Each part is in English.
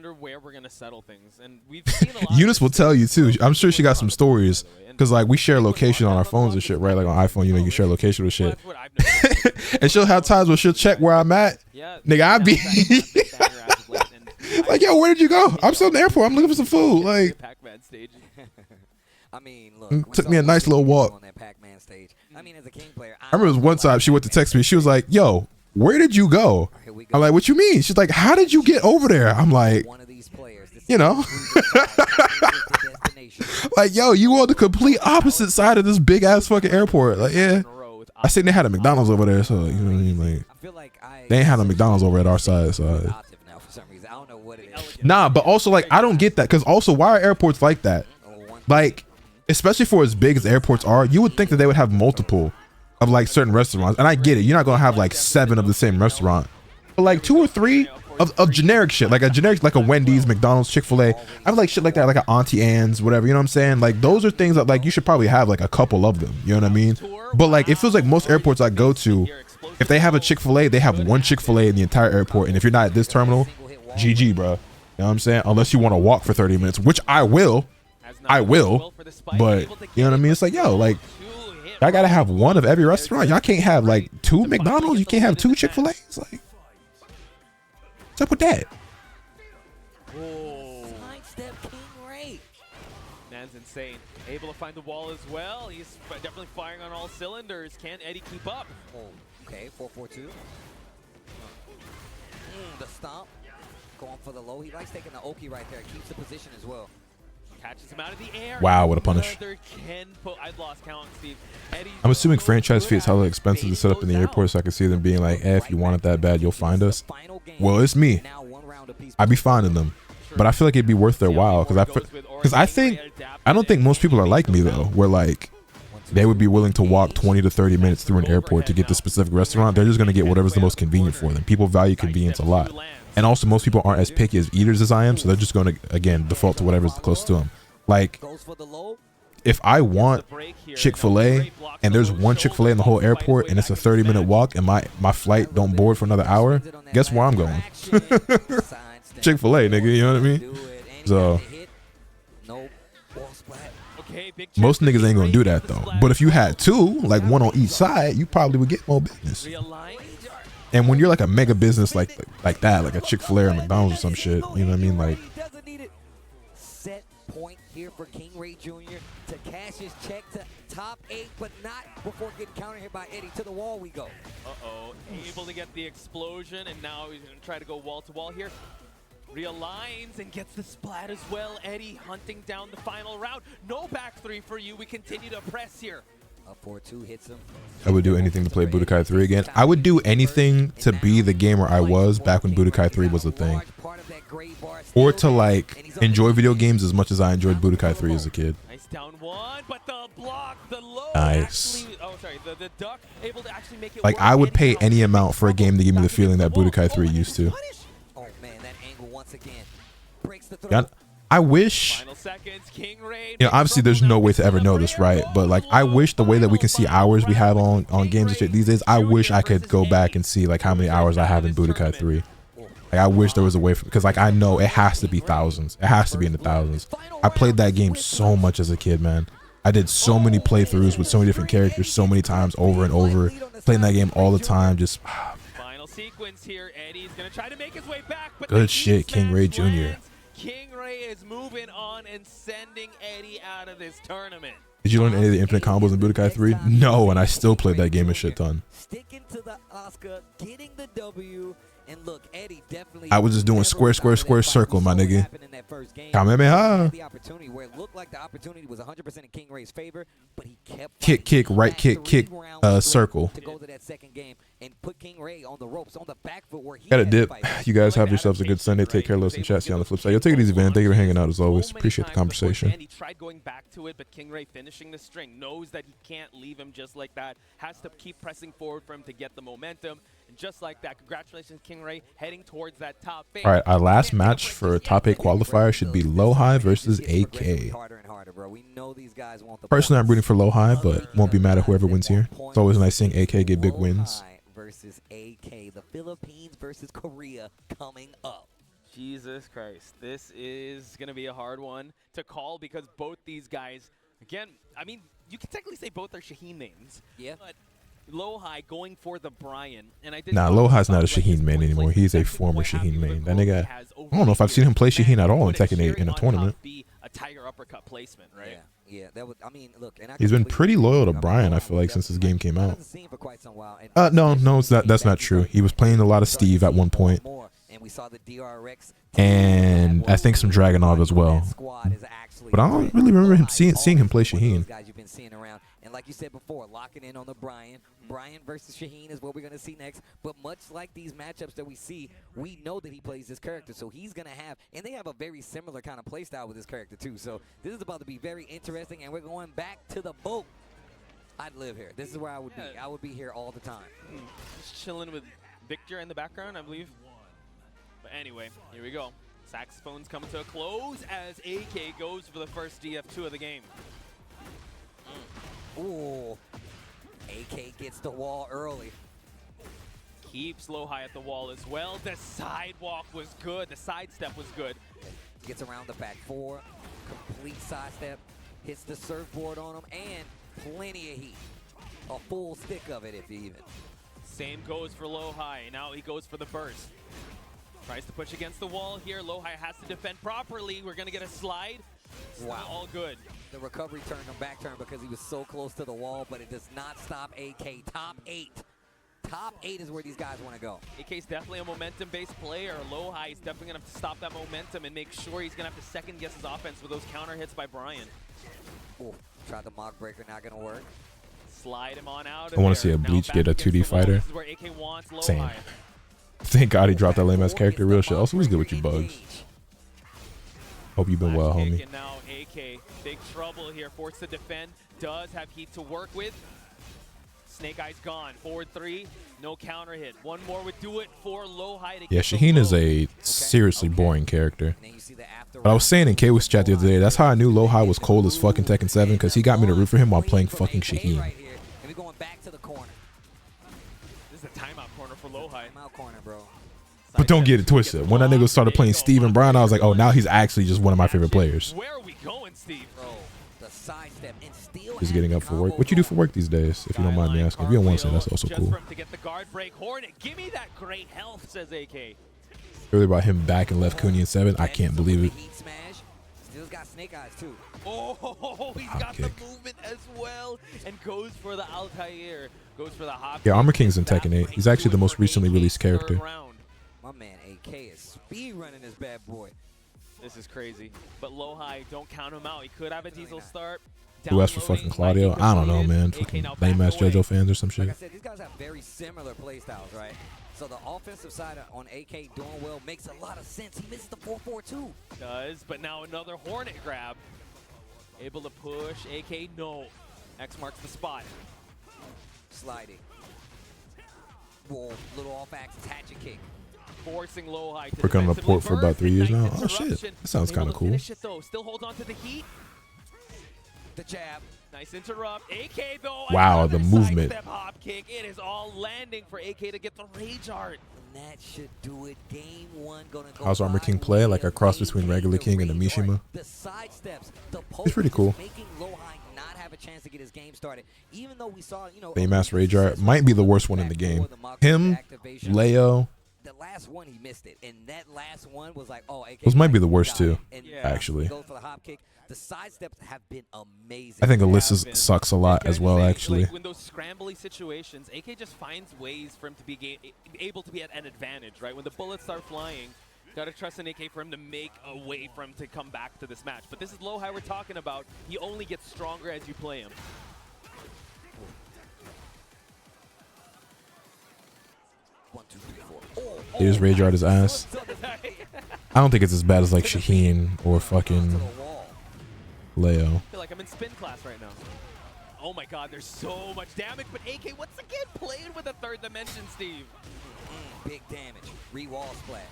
where we're gonna settle things, and we've seen a lot. Eunice will tell you too. I'm sure she got some stories because like we share location on our phones and shit, right? Like on iPhone, you know, you share location with shit. And she'll have times where she'll check where I'm at. Nigga, I be like, yo, where did you go? I'm still in the airport. I'm looking for some food. Like, I mean, look, took me a nice little walk. On that Pac-Man stage. I mean, as a King player, I remember one time she went to text me. She was like, yo, where did you go? I'm like, what you mean? She's like, how did you get over there? I'm like, you know, like, yo, you on the complete opposite side of this big ass fucking airport. Like, yeah, I seen they had a McDonald's over there, so you know what I mean. Like, they ain't had a McDonald's over at our side, so. Nah, but also like I don't get that because also why are airports like that? Like, especially for as big as airports are, you would think that they would have multiple of like certain restaurants, and I get it. You're not gonna have like 7 of the same restaurant, but like 2 or 3 of generic shit, like a generic, like a Wendy's, McDonald's, Chick-fil-A. I have like shit like that, like an Auntie Anne's, whatever. You know what I'm saying? Like those are things that like you should probably have like a couple of them. You know what I mean? But like it feels like most airports I go to, if they have a Chick-fil-A, they have one Chick-fil-A in the entire airport, and if you're not at this terminal, GG, bro. You know what I'm saying? Unless you want to walk for 30 minutes, which I will, but you know what I mean? It's like, yo, like, I gotta have one of every restaurant. Y'all can't have like 2 McDonald's. You can't have 2 Chick-fil-A's. Like, what's up with that? Man's insane. Able to find the wall as well. He's definitely firing on all cylinders. Can Eddie keep up? Oh, okay, 4-4-2. The stomp. Going for the low. He likes taking the Oki right there. Keeps the position as well. Catches him out of the air. Wow, what a punish. I'd lost count, Steve. I'm assuming franchise fee is hella expensive to set up in the airport, so I can see them being like, if you want it that bad, you'll find us. Well, it's me. I'd be finding them. But I feel like it'd be worth their while because I don't think most people are like me though, where like they would be willing to walk 20 to 30 minutes through an airport to get the specific restaurant. They're just going to get whatever's the most convenient for them. People value convenience a lot. And also most people aren't as picky as eaters as I am, so they're just going to, again, default to whatever's close to them. Like, if I want Chick-fil-A and there's one Chick-fil-A in the whole airport and it's a 30-minute walk and my flight don't board for another hour, guess where I'm going? Chick-fil-A, nigga, you know what I mean? So most niggas ain't gonna do that though. But if you had 2, like one on each side, you probably would get more business. And when you're like a mega business like that, like a Chick-fil-A or McDonald's or some shit, you know what I mean? Like, set point here for King Ray Jr. to cash his check to top 8, but not before getting countered here by Eddie. To the wall we go. Uh-oh, able to get the explosion, and now he's gonna try to go wall to wall here. Realigns and gets the splat as well. Eddie hunting down the final round. No back 3 for you. We continue to press here. A 4-2 hits him. I would do anything to play Budokai 3 again. I would do anything to be the gamer I was back when Budokai 3 was a thing. Or to like enjoy video games as much as I enjoyed Budokai 3 as a kid. Nice down one, but the block, the low. Nice. Actually, oh, sorry, the duck able to actually make it like work. I would pay any amount for a game to give me the feeling that Budokai 3 used to. Oh man, that angle once again breaks the Yeah, I wish, you know, obviously there's no way to ever know this, right? But like, I wish the way that we can see hours we have on games and shit these days, I wish I could go back and see like how many hours I have in Budokai 3. Like, I wish there was a way for, because like I know it has to be thousands. It has to be in the thousands. I played that game so much as a kid, man. I did so many playthroughs with so many different characters, so many times over and over, playing that game all the time. Just final sequence here. Eddie's gonna try to make his way back, but good shit, King Ray Jr. King Ray is moving on and sending Eddie out of this tournament. Did you learn any of the infinite combos in Budokai 3? No, and I still played that game a shit ton. Sticking to the Oscar, getting the W, and look, Eddie definitely. I was just doing square, square, square, circle, my nigga. Kamehameha. The opportunity where it looked like the opportunity was 100% in King Ray's favor, but he kept kick, kick, right kick, kick, circle. To go to that second game and put King Ray on the ropes, on the back foot where he got a dip. You guys have yourselves a good Sunday. Take care, listen, chat. See you on the flip side. Yo, take it easy, man. Thank you for hanging out as always. Appreciate the conversation. He tried going back to it, but King Ray finishing the string, knows that he can't leave him just like that. Has to keep pressing forward for him to get the momentum. And just like that, congratulations, King Ray, heading towards that top 8. All right, our last match for top 8 qualifier should be Low High versus AK. Personally, I'm rooting for Low High, but won't be mad at whoever wins here. It's always nice seeing AK get big wins. Versus AK, the Philippines versus Korea coming up. Jesus Christ. This is going to be a hard one to call because both these guys, again, I mean, you can technically say both are Shaheen mains. Yeah. But Lohai going for the Brian. And I did Nah, Lohai's not a Shaheen main anymore. He's a former Shaheen main. That nigga, I don't know if I've seen him play Shaheen at all in Tekken 8 in a tournament. A tiger uppercut placement, right? Yeah, that would, I mean, look, and He's been pretty loyal to Brian, I feel like, since this game came out. No, that's not true. He was playing a lot of Steve at one point. And I think some Dragunov as well. But I don't really remember him seeing him play Shaheen. And like you said before, locking in on the Brian. Brian versus Shaheen is what we're going to see next. But much like these matchups that we see, we know that he plays this character. So he's going to have, and they have a very similar kind of play style with this character too. So this is about to be very interesting. And we're going back to the boat. I'd live here. This is where I would be. I would be here all the time. Just chilling with Victor in the background, I believe. But anyway, here we go. Saxophone's coming to a close as AK goes for the first DF2 of the game. Ooh, AK gets the wall early. Keeps Lohai at the wall as well. The sidewalk was good. The sidestep was good. Gets around the back four. Complete sidestep. Hits the surfboard on him and plenty of heat. A full stick of it if even. Same goes for Lohai. Now he goes for the burst. Tries to push against the wall here. Lohai has to defend properly. We're going to get a slide. Wow. All good. The recovery turned him back turn because he was so close to the wall, but it does not stop AK. Top 8. Top 8 is where these guys want to go. AK's definitely a momentum-based player. Lohai is definitely going to have to stop that momentum and make sure he's going to have to second-guess his offense with those counter hits by Brian. Ooh, tried the mock breaker, not going to work. Slide him on out. I want to see a Bleach get a 2D fighter. This is where AK wants Lohai. Same. Thank God he dropped that lame-ass character. Real shit. Also, what's good with you, Bugs? Hope you've been well, homie. And now AK, big trouble here, forced to defend, does have heat to work with. Snake Eyes gone, forward 3, no counter hit. One more would do it for Lohai. Yeah, Shaheen is a seriously boring character. But I was saying in K-Wiz chat the other day, that's how I knew Lohai was cold as fucking Tekken 7, because he got me to root for him while playing fucking Shaheen. And we're going back to the corner. This is a timeout corner for Lohai. Timeout corner, bro. But don't get it twisted. When that nigga started playing Steve and Brian, I was like, oh, now he's actually just one of my favorite players. Where are we going, Steve? Bro, the sidestep and still Just getting up for work. What you do for work these days, if you don't mind me asking? If you don't want to say, that's also cool. To get the guard break, Hornet, give me that great health, says AK. Really about him back and left Cooney in 7. I can't believe it. Heat smash. Still's got Snake Eyes too. Oh, he's got the movement as well, and goes for the Altair. Goes for the hop. Yeah, Armor King's in Tekken 8. He's actually the most recently released character. My man AK is speed running this bad boy. This is crazy. But Lohai, don't count him out. He could have a diesel start. Who asked for fucking Claudio? I don't know, man. Fucking lame ass JoJo fans or some shit. Like I said, these guys have very similar play styles, right? So the offensive side on AK doing well makes a lot of sense. He misses the 4-4-2. Does, but now another Hornet grab. Able to push. AK, no. X marks the spot. Sliding. Whoa, little off axis hatchet kick. Forcing Lohai to working on the port for about 3 years now. Oh shit, that sounds kind of cool. Finish it though. Still holds on to the heat. The jab. Nice interrupt. AK though. Wow, the movement. Step hop kick. It is all landing for AK to get the rage art. And that should do it. Game 1 gonna go. How's Armor King play? Like a cross between regular King and the Mishima. The side steps. The it's pretty cool. Making Lohai not have a chance to get his game started. Even though we saw, you know, Baymass Rage Art might be the worst one in the game. Him, Leo. The last one he missed it, and that last one was like, oh, AK those might be the worst too, yeah. actually. Goes for the hop kick. The side steps have been amazing. I think Alyssa sucks a lot as well, actually. Like, when those scrambly situations, AK just finds ways for him to be able to be at an advantage, right? When the bullets start flying, gotta trust an AK for him to make a way for him to come back to this match. But this is Lohai we're talking about. He only gets stronger as you play him. He just Rage Art his ass. I don't think it's as bad as like Shaheen or fucking Leo. I feel like I'm in spin class right now. Oh my god, there's so much damage, but AK once again playing with a third dimension, Steve. Big damage. Re-wall splat.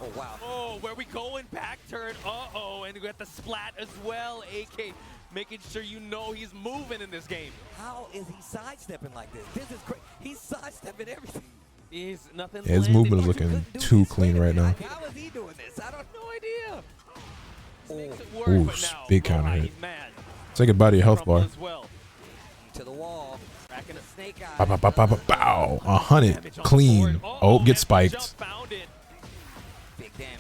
Oh, wow. Oh, where we going? Back turn. Uh-oh, and we got the splat as well. AK making sure you know he's moving in this game. How is he sidestepping like this? This is crazy. He's sidestepping everything. Nothing Yeah, his landed. movement is looking too clean right now. How is he doing this? I don't No idea. Makes it work, Ooh, but now big counter Lohi, hit. man, Say goodbye to your health crumble bar. as well. to the wall. Racking a Snake Bow, bow, bow, bow, bow, bow. 100 damage on the clean. board. Oh, get Heavy spiked. jump found it. Big damage.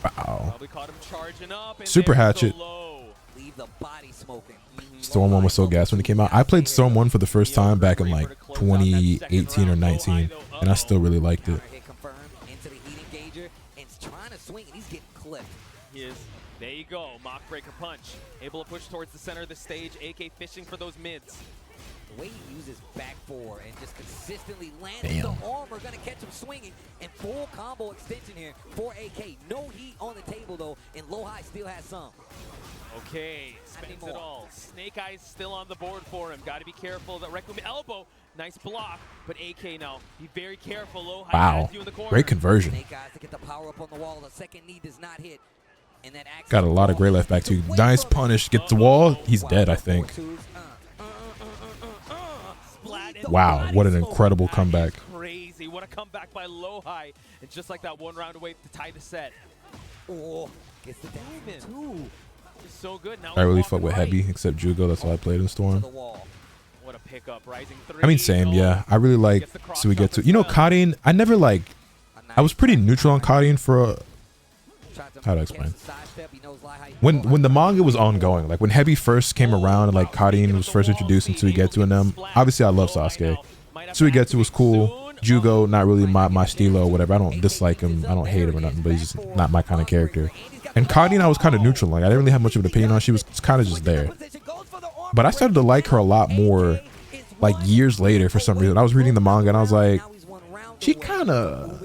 Wow. Probably caught him charging up. And Super there's the hatchet. low. Leave the body smoking. Storm 1 was so gas when it came out. I played Storm 1 for the first time back in like 2018 or 19, and I still really liked it. Counter hit confirmed into the heat engager, and he's trying to swing, and he's getting clipped. He is. There you go. Mock breaker punch. Able to push towards the center of the stage. AK fishing for those mids. The way he uses back four and just consistently lands Damn. the arm, we're going to catch him swinging, and full combo extension here for AK. No heat on the table, though, and Lohi still has some. Okay, spends it all. Snake Eyes still on the board for him. Got to be careful. That Requiem elbow, nice block. But AK now, be very careful. Lohi Wow. has you in the corner. Great conversion. Snake Eyes to get the power up on the wall. The second knee does not hit. And that Got a lot of great left back too. Nice punish. Get the wall. He's dead, I think. Splat and Wow, body what an smoke. incredible That is comeback. Crazy. What a comeback by Lohi. And just like that, one round away to tie the set. Oh, gets the damage too. He's so good. Now I really walking fuck with right Heavy, except Jugo. That's all I played in To Storm. the wall. What a pickup. Rising three. I mean, same, yeah. I really like Suigetsu. You know, Kadin, I never like, I was pretty neutral on Kadin for how to explain. When the manga was ongoing, like when Heavy first came around and like Kadin was first introduced and Suigetsu and them, obviously I love Sasuke. Suigetsu was cool. Jugo, not really my stilo or whatever. I don't dislike him. I don't hate him or nothing, but he's just not my kind of character. And Kadin, I was kind of neutral. Like I didn't really have much of an opinion on. She was kind of just there. But I started to like her a lot more like years later for some reason. I was reading the manga and I was like, she kind of...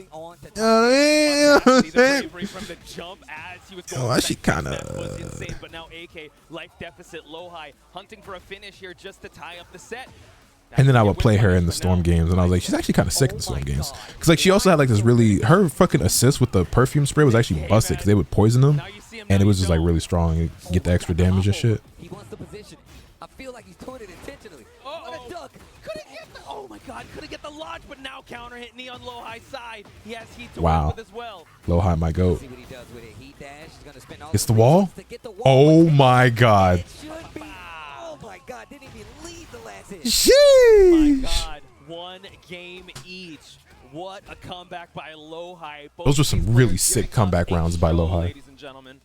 she kind of... But now AK, life deficit, Lohi, hunting for a finish here just to tie up the set. And then I would play her in the Storm games, and I was like, she's actually kind of sick in the Storm games. Because, like, she also had, like, this really... Her fucking assist with the perfume spray was actually busted, because they would poison them, and it was just, like, really strong. You get the extra damage and shit. He wants the position. I feel like he's doing it intentionally. Uh-oh. What a duck. Couldn't get the... Oh, my God. Couldn't get the launch, but now counter hit knee on Lohi's side. He has heat to Wow. work with as well. Lohi, my goat. See what he does with it. Heat dash. He's gonna spin all Gets the wall? to get the wall. Oh, my God. It should be. Oh, my God. Didn't even lead the last hit. My Sheesh. God. One game each. What a comeback by Lohi. Both Those were some these really players sick giving comeback us a rounds by show, Lohi. Ladies and gentlemen.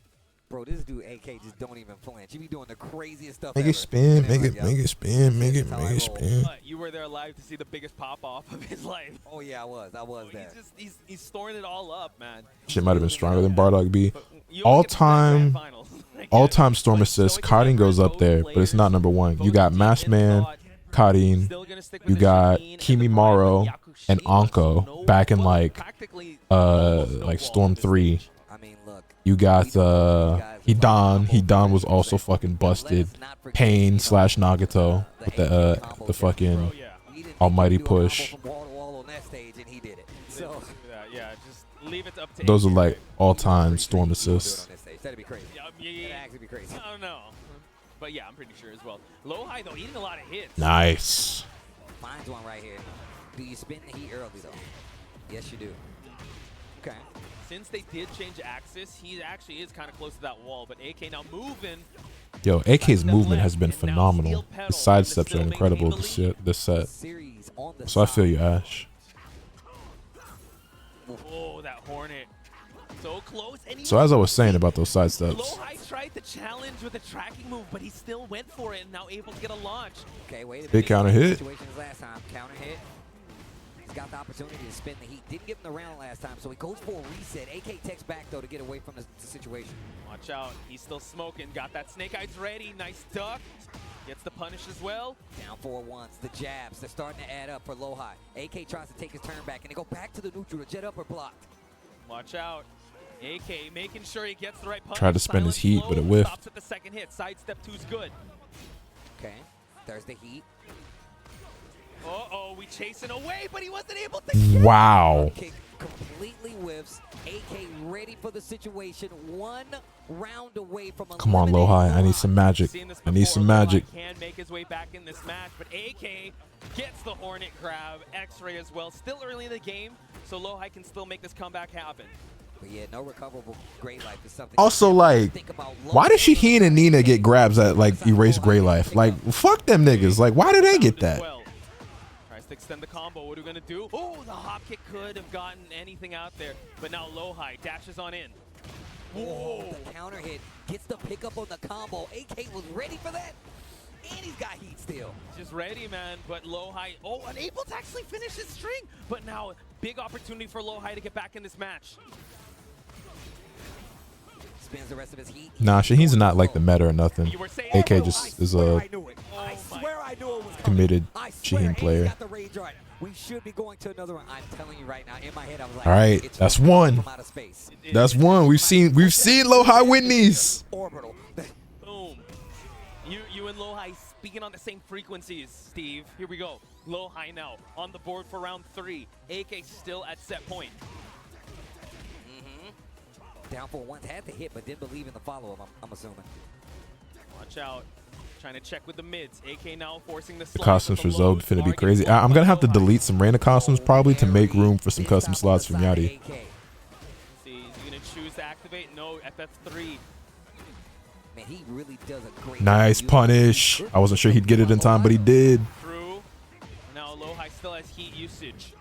Bro, this dude AK just don't even flinch. He be doing the craziest stuff Make ever. it spin, And make it's it, like, make it spin, make it, make it spin. You were there live to see the biggest pop off of his life. Oh, yeah, I was there. He's storing it all up, man. Shit might have been stronger than Bardock B. But you only get to the grand finals. All-time Storm assist, Kadin goes up there, but it's not number one. You got Masked Man, Kadin, you got Kimimaro, and Anko back in like Storm 3. I mean, look. You got Hidan. Hidan was also fucking busted. Pain / Nagato with the fucking almighty push. Yeah, just leave it up to Those are like all-time Storm assists. That'd be crazy. Yeah, That'd actually be crazy. I don't know. But yeah, I'm pretty sure as well. Lohi, though, eating a lot of hits. Nice. Finds one right here. Do you spin the heat early, though? Yes, you do. Okay. Since they did change axis, he actually is kind of close to that wall. But AK now moving. Yo, AK's movement has been phenomenal. His sidesteps are incredible this set. So I feel you, Ash. Oh, that Hornet. So close. And So as I was saying about those sidesteps, Lohi tried the challenge with a tracking move, but he still went for it and now able to get a launch. Okay, wait a minute. big counter hit. Situation as last time. Counter hit. He's got the opportunity to spin the heat. Didn't give him the round last time, so he goes for a reset. AK takes back, though, to get away from the situation. Watch out. He's still smoking. Got that Snake Eyes ready. Nice duck. Gets the punish as well. Down 4-1s. The jabs, they're starting to add up for Lohi. AK tries to take his turn back, and they go back to the neutral. The jet upper blocked. Watch out. AK making sure he gets the right punch. Tried to spend his Silent heat, blow, but it whiffed. Stops at the second hit. Sidestep 2's good. Okay, there's the heat. Uh-oh, we chasing away, but he wasn't able to get wow. Kick completely whiffs. AK ready for the situation. 1 round away from Come on, Lohai. I need some magic. I need some magic. Can make his way back in this match, but AK gets the Hornet grab. X-Ray as well. Still early in the game, so Lohai can still make this comeback happen. But yeah, no recoverable Grey Life is something. Also, like, why did Shaheen and Nina get grabs at, like, Erase Grey Life? Like, fuck them niggas. Like, why did they get that? Tries to extend the combo. What are we going to do? Oh, the hop kick could have gotten anything out there, but now Lohai dashes on in. Whoa, the counter hit gets the pickup on the combo. AK was ready for that, and he's got heat still. Just ready, man, but Lohai, unable to actually finish his string. But now, big opportunity for Lohai to get back in this match. Spends the rest of his heat. Nah, Shaheen's not like the meta or nothing. AK just is a committed Shaheen player. We should be going to another one. I'm telling you right now, in my head, I was like, all right, that's one. That's one. We've seen Lohai win these. Orbital. Boom. You and Lohai speaking on the same frequencies, Steve. Here we go. Lohai now on the board for round 3. AK still at set point. Down for once, had to hit, but didn't believe in the follow-up, I'm assuming. Watch out. Trying to check with the mids. AK now forcing the costumes for Zog finna be crazy. I'm gonna have to delete some random costumes probably to make room for some custom slots from Yachty. See, he's gonna choose to activate. No, FF3. Man, he really does a great nice punish. I wasn't sure he'd get it in time, but he did. Through. Now Lohai still has heat usage.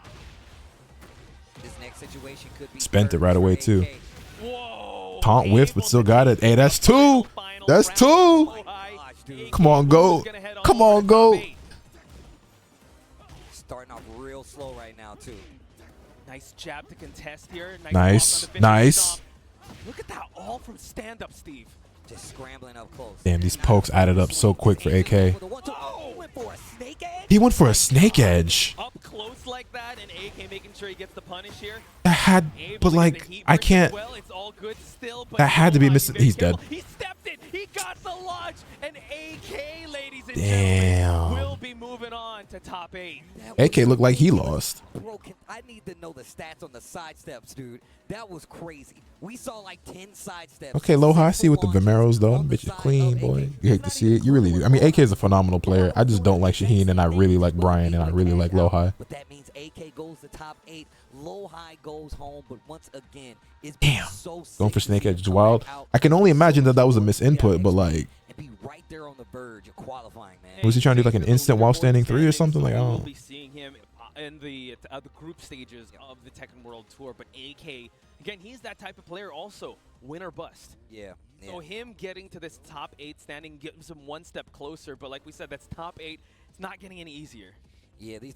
This next situation could be spent it right away too. Whoa. Taunt whiffed, but still got it. Hey, that's 2. That's 2. Come on, go. Come on, go. Starting off real slow right now, too. Nice jab to contest here. Nice. Look at that all from stand-up, Steve. Just scrambling up close. Damn, these pokes added up so quick for AK. He went for a snake edge. Up close like that, and AK making sure he gets the punish here. That had, but like, I can't. Well, it's all good still, but that had to be missing. He's dead. He stepped it. He got the launch, and AK, ladies and damn, gentlemen, will be moving on to top 8. AK looked like he lost. Bro, I need to know the stats on the side steps, dude. That was crazy. We saw like 10 side steps. Okay, Lohai, I see with the Vimeros though. Bitch is clean, boy. You hate to see it. You really do. I mean, AK is a phenomenal player. I just don't like Shaheen, and I really like Brian, and I really like Lohai. But that means AK goes to top 8. Lohai goes home, but once again, it's so going for snake edge is wild. I can only imagine that was a misinput, but like, and be right there on the verge of qualifying, man. Was he trying to do like an instant while standing 3 or something? Like, I don't know. We'll be seeing him in the group stages of the Tekken World Tour, but AK, again, he's that type of player also, win or bust. Yeah. So him getting to this top 8 standing gives him one step closer, but like we said, that's top 8. It's not getting any easier. Yeah, these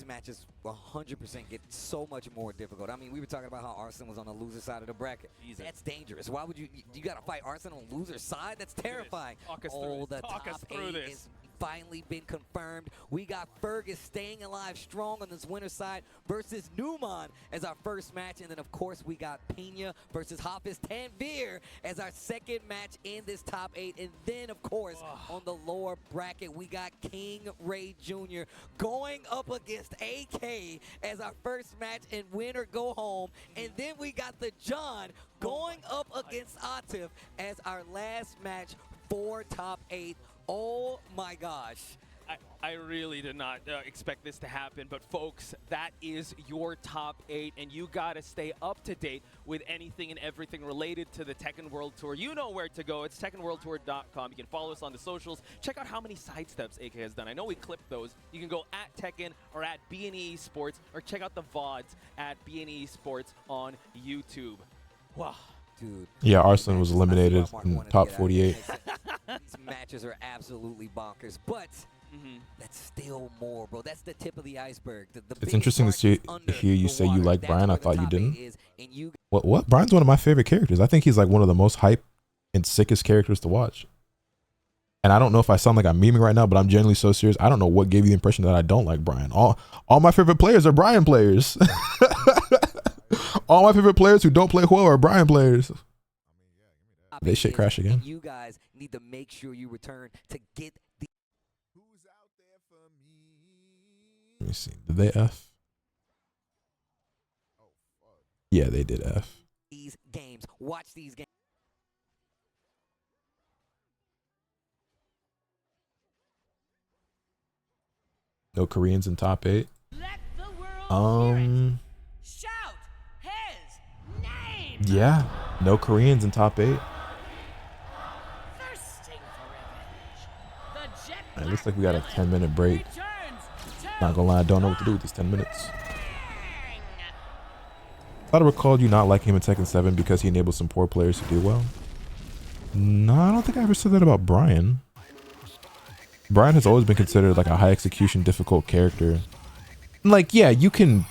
matches 100% get so much more difficult. I mean, we were talking about how Arsene was on the loser side of the bracket. That's dangerous. Why would you got to fight Arsene on the loser side? That's terrifying. The top 8 is finally been confirmed. We got Fergus staying alive strong on this winner side versus Newman as our first match. And then, of course, we got Pena versus Hafiz Tanvir as our second match in this top 8. And then, of course, on the lower bracket, we got King Ray Jr. going up against AK as our first match and win or go home. And then we got the John going up against Atif as our last match for top 8. Oh my gosh. I really did not expect this to happen, but folks, that is your top 8, and you gotta stay up to date with anything and everything related to the Tekken World Tour. You know where to go. It's TekkenWorldTour.com. You can follow us on the socials. Check out how many side steps AK has done. I know we clipped those. You can go at Tekken or at B&E Sports, or check out the VODs at B&E Sports on YouTube. Wow. Dude. Yeah, Arsene was eliminated in top 48. These matches are absolutely bonkers, but that's still more, bro. That's the tip of the iceberg. It's interesting to hear you say you like Brian. I thought you didn't. What? Brian's one of my favorite characters. I think he's like one of the most hype and sickest characters to watch. And I don't know if I sound like I'm memeing right now, but I'm genuinely so serious. I don't know what gave you the impression that I don't like Brian. All my favorite players are Brian players. All my favorite players who don't play well are Brian players. They shit crash again. You guys need to make sure you return to get the. Who's out there for me? Let me see. Did they F? Oh Yeah, they did F. These games. Watch these games. No Koreans in top 8. Let the world hear it. Shout his name. Yeah, no Koreans in top 8. Thirsting for revenge. The jet It looks like we got a 10-minute break. returns to Not gonna lie, I don't know what to do with these 10 minutes. bang. I thought I recalled you not liking him in Tekken 7 because he enabled some poor players to do well. No, I don't think I ever said that about Brian. Brian has always been considered like a high execution, difficult character. Like, yeah, you can...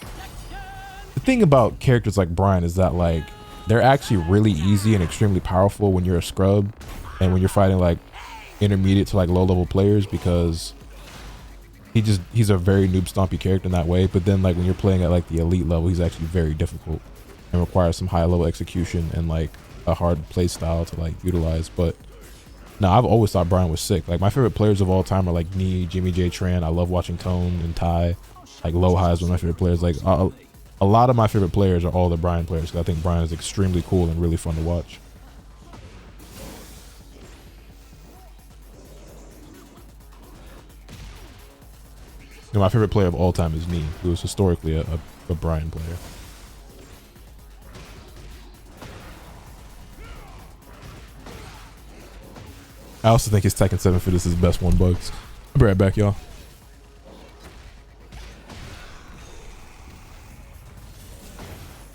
The thing about characters like Brian is that like, they're actually really easy and extremely powerful when you're a scrub and when you're fighting like intermediate to like low level players, because he's a very noob stompy character in that way. But then like when you're playing at like the elite level, he's actually very difficult and requires some high level execution and like a hard play style to like utilize. But no, I've always thought Brian was sick. Like my favorite players of all time are like Nee, Jimmy J Tran. I love watching Tone and Ty. Like Low High is one of my favorite players. Like a lot of my favorite players are all the Brian players, because I think Brian is extremely cool and really fun to watch. And my favorite player of all time is Nee, who is historically a Brian player. I also think his Tekken 7 for this is the best one, Bugs. I'll be right back, y'all.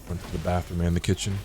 Went to the bathroom and the kitchen.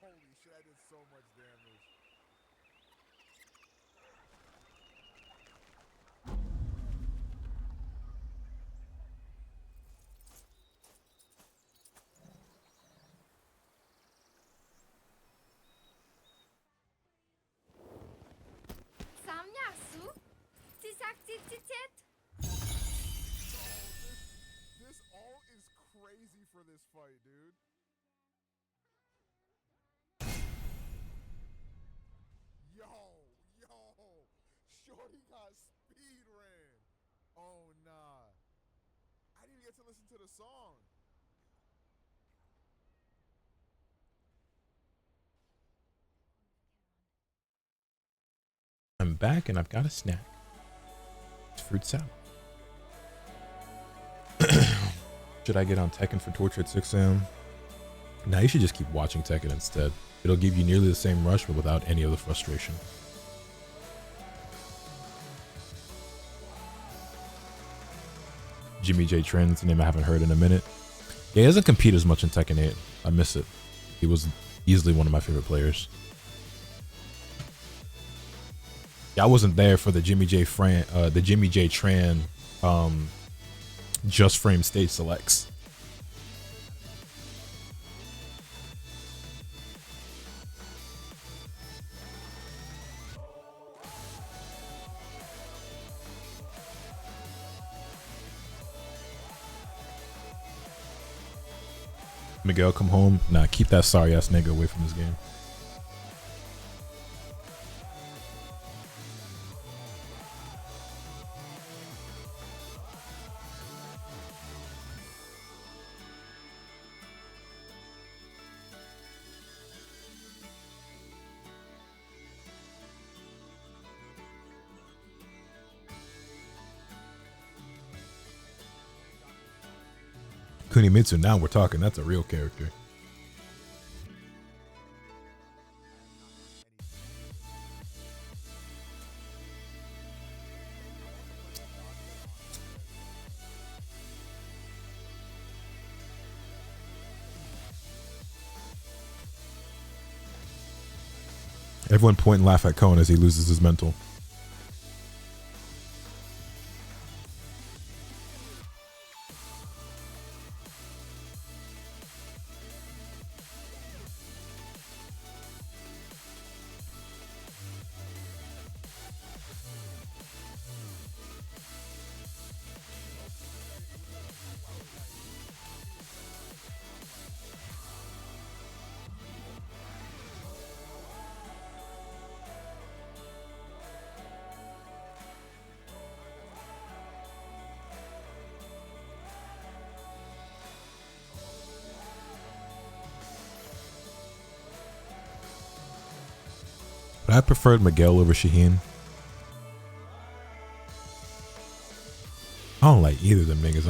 Holy shit, I did so much damage. Samyasu? Tisak This all is crazy for this fight, dude. Yo, Shorty got speed ran. Oh nah. I didn't even get to listen to the song. back and I've got a snack. It's fruit salad. Should I get on Tekken for torture at 6 a.m.? Nah, you should just keep watching Tekken instead. It'll give you nearly the same rush, but without any of the frustration. Jimmy J Trend's a name I haven't heard in a minute. Yeah, he doesn't compete as much in Tekken 8. I miss it. He was easily one of my favorite players. Yeah, I wasn't there for the Jimmy J Tran just frame stage selects. Miguel, come home. Nah, keep that sorry ass nigga away from this game. Kunimitsu, now we're talking. That's a real character. Everyone point and laugh at Cone as he loses his mental. But I preferred Miguel over Shaheen. I don't like either of them niggas.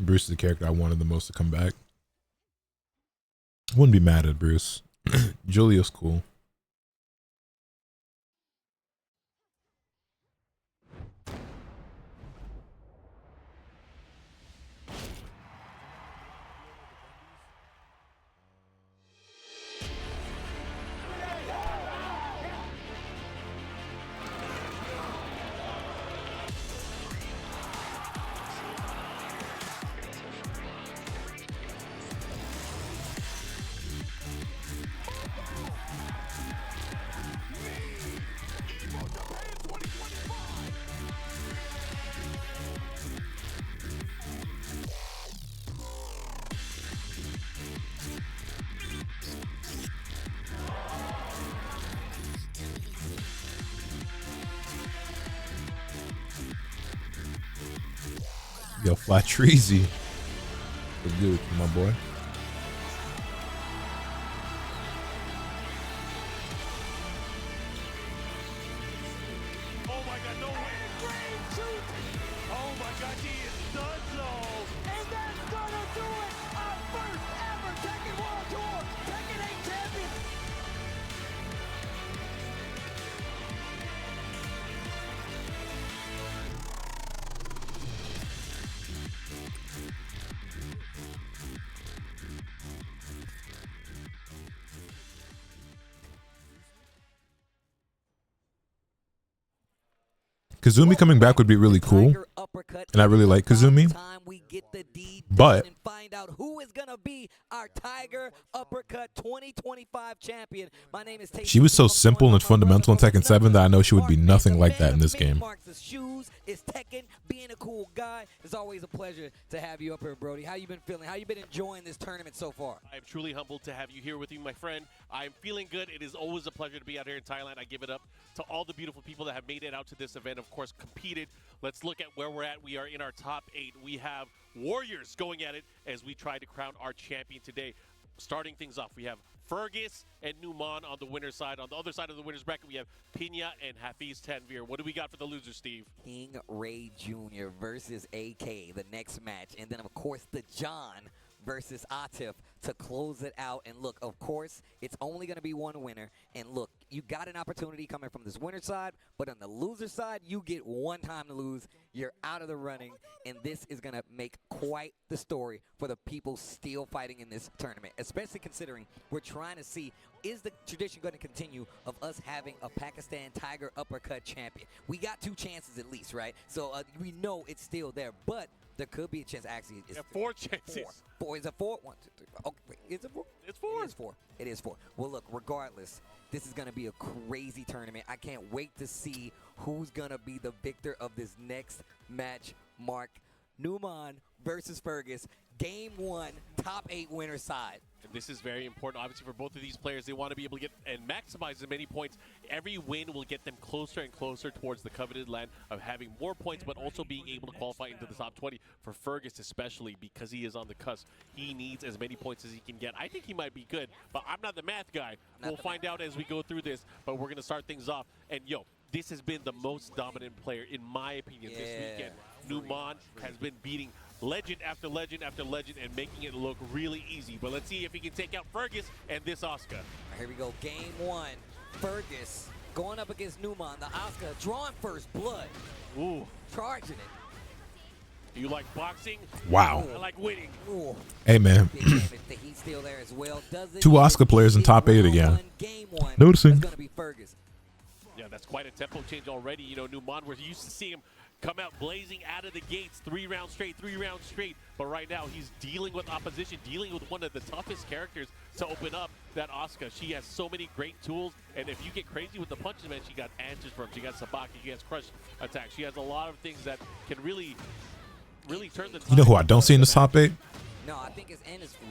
Bruce is the character I wanted the most to come back. Wouldn't be mad at Bruce. Julio's cool. Yo, Fly Treasy. What's good with you, my boy? Oh my god, no way. Oh my God, he is done though. And that's gonna do it! Our first ever Tekken World Tour! Tekken 8 champion! Kazumi coming back would be really cool, and I really like Kazumi. But and find out who is gonna be our Tiger Uppercut 2025 champion. My name is she was so simple and fundamental in Tekken 7 that I know she would be nothing like that in this game. Shoes is Tekken, being a cool guy. It's always a pleasure to have you up here, Brody. How you been feeling? How you been enjoying this tournament so far? I'm truly humbled to have you here with me, my friend. I'm feeling good. It is always a pleasure to be out here in Thailand. I give it up to all the beautiful people that have made it out to this event, of course, competed. Let's look at where we're at. We are in our top 8. We have Warriors going at it as we try to crown our champion today. Starting things off, we have Fergus and Numan on the winner's side. On the other side of the winner's bracket, we have Pina and Hafiz Tanvir. What do we got for the losers, Steve? King Ray Jr. versus AK, the next match. And then, of course, the John versus Atif to close it out. And look, of course, it's only going to be one winner. And look, you got an opportunity coming from this winner side, but on the loser side, you get one time to lose. You're out of the running, and this is going to make quite the story for the people still fighting in this tournament, especially considering we're trying to see, is the tradition going to continue of us having a Pakistan Tiger Uppercut champion? We got 2 chances at least, right? So we know it's still there, but there could be a chance. Actually, it's 4 chances. 4. Is it 4? 1, 2, 3. Okay, wait, is it 4? It's 4. It is 4. It is 4. Well, look, regardless, this is going to be a crazy tournament. I can't wait to see who's going to be the victor of this next match. Mark, Numan versus Fergus, Game 1, top 8 winner side. And this is very important, obviously, for both of these players. They want to be able to get and maximize as many points. Every win will get them closer and closer towards the coveted land of having more points, but also being able to qualify into the top 20. For Fergus especially, because he is on the cusp, he needs as many points as he can get. I think he might be good, but I'm not the math guy. We'll find out as we go through this, but we're going to start things off. And, yo, this has been the most dominant player, in my opinion, this weekend. Numan has been beating legend after legend after legend and making it look really easy. But let's see if he can take out Fergus and this Asuka. Here we go, Game 1. Fergus going up against Numan. The Asuka drawing first blood. Ooh. Charging it. You like boxing? Wow. I like winning. Ooh. Hey, man. Big damage. He's still there as well. 2 Asuka players in top 8 again. Game 1. Noticing. It's going to be Fergus. Yeah, that's quite a tempo change already. You know, Numan, we're used to seeing him come out blazing out of the gates, 3 rounds straight. But right now, he's dealing with opposition, dealing with one of the toughest characters to open up, that Asuka. She has so many great tools, and if you get crazy with the punches, man, she got answers from. She got Sabaki, she has crush attack. She has a lot of things that can really turn the tide. You know who I don't see in this top 8? No, I think it's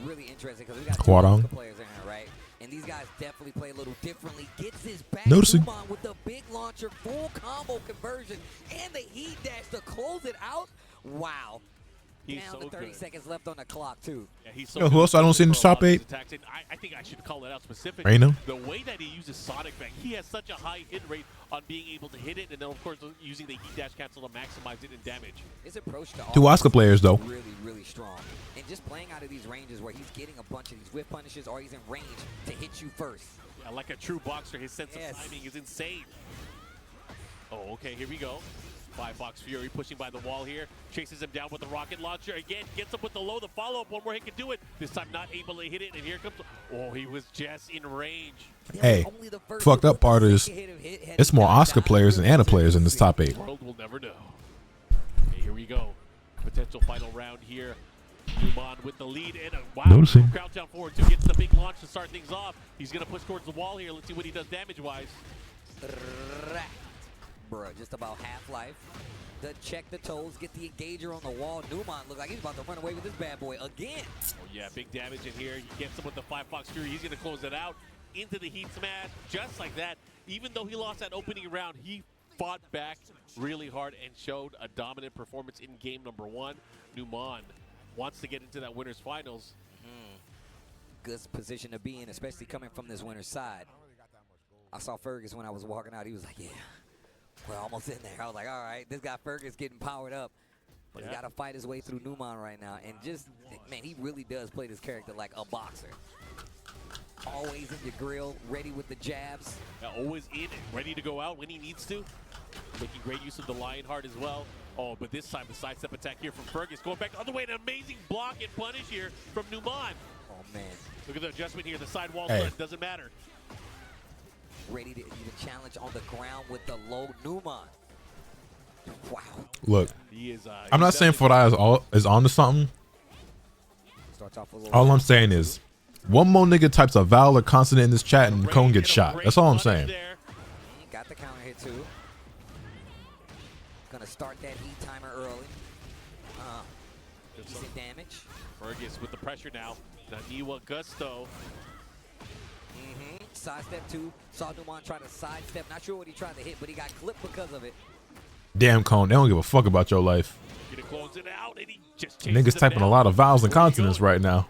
really interesting because we got Quadong. 2 players in here, right? And these guys definitely play a little differently. Gets his back. Noticing. Numan with the big launcher, full combo conversion, and the heat dash to close it out. Wow. He's Down so to 30 good. seconds left on the clock, too. Yeah, he's so Yo, who good else I don't see in the for a lot top of his 8? attacks. And I think I should call it out specifically. Reno? The way that he uses Sonic Bang, he has such a high hit rate on being able to hit it, and then of course using the heat dash cancel to maximize it in damage. His approach to 2 all Asuka players, though. really, really strong. And just playing out of these ranges where he's getting a bunch of these whiff punishes or he's in range to hit you first. Yeah, like a true boxer, his sense Yes. of timing is insane. Oh, okay, here we go. 5-box Fury pushing by the wall here. Chases him down with the rocket launcher. Again, gets him with the low. The follow-up, one more hit can do it. This time not able to hit it, and here comes... Oh, he was just in range. Hey, fucked up part is it's more Asuka players than Anna players in this top 8. The world will never know. Okay, here we go. Potential final round here. Numan with the lead and wow, Noticing. crouch down forward two, gets the big launch to start things off. He's gonna push towards the wall here. Let's see what he does damage-wise. Bruh, just about half-life. Check the toes, get the engager on the wall. Numan looks like he's about to run away with this bad boy again. Oh yeah, big damage in here. He gets him with the 5-box Fury. He's gonna close it out into the heat smash, just like that. Even though he lost that opening round, he fought back really hard and showed a dominant performance in game number 1. Numan wants to get into that winner's finals. Good position to be in, especially coming from this winner's side. I saw Fergus when I was walking out. He was like, yeah, We're almost in there. I was like, all right, this guy Fergus getting powered up. But he's got to fight his way through Numan right now. And just, man, he really does play this character like a boxer. Always in your grill, ready with the jabs. Always in, ready to go out when he needs to. Making great use of the Lionheart as well. Oh, but this time the sidestep attack here from Fergus. Going back the other way, an amazing block and punish here from Numan. Oh, man. Look at the adjustment here. The side wall Hey. front doesn't matter. Ready to even challenge on the ground with the low Numan. Wow. Look, He is. I'm not saying Fodai is on to something. Starts off a little All I'm saying is, one more nigga types a vowel or consonant in this chat and Cone gets shot. That's all I'm saying. There. got the counter hit too. Gonna start that heat timer early. Decent damage. Fergus with the pressure now. Naniwa Gusto. Sidestep two. Saw Numan try to sidestep. Not sure what he tried to hit, but he got clipped because of it. Damn, Cone, they don't give a fuck about your life. Gonna close it out, and he just Niggas typing a lot of vowels and consonants right now.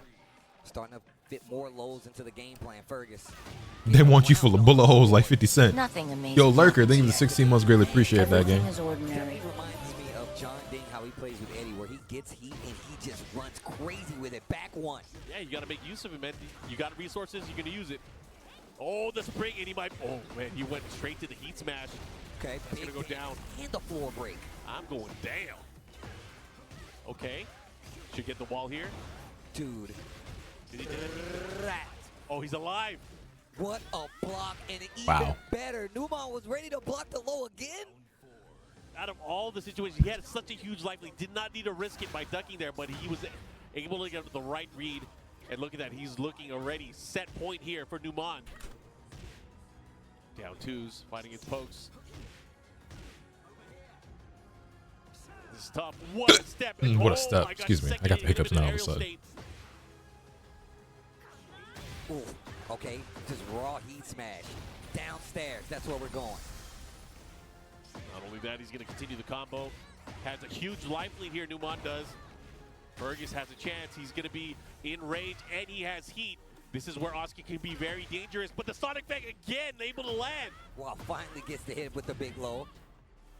Starting to fit more lows into the game plan, Fergus. They want you full of bullet holes like 50 Cent. Nothing amazing. Yo, Lurker, thank you for the 16 months. Greatly appreciate that Everything game. is ordinary. It reminds me of John Ding, how he plays with Eddie, where he gets heat and he just runs crazy with it. Back one. Yeah, you got to make use of it, man. You got resources, you're going to use it. Oh, the spring, and he might. Oh, man, he went straight to the heat smash. Okay, That's going to go down. And the floor break. I'm going down. Okay. Should get the wall here. Dude. Did he do it? Rat. Oh, he's alive. What a block, and even Wow. better. Numan was ready to block the low again. Out of all the situations, he had such a huge life. He did not need to risk it by ducking there, but he was able to get the right read. And look at that. He's looking already. Set point here for Numan. Down twos, fighting his pokes. This is tough. What a step. What a Oh step. my God, Excuse me. I second got the hiccups hit him now in all of a aerial sudden. state. Ooh, okay, just raw heat smash. Downstairs, that's where we're going. Not only that, he's going to continue the combo. Has a huge life lead here, Numan does. Fergus has a chance. He's going to be in rage, and he has heat. This is where Oski can be very dangerous, but the Sonic Bang again, able to land. Well, finally gets the hit with the big low.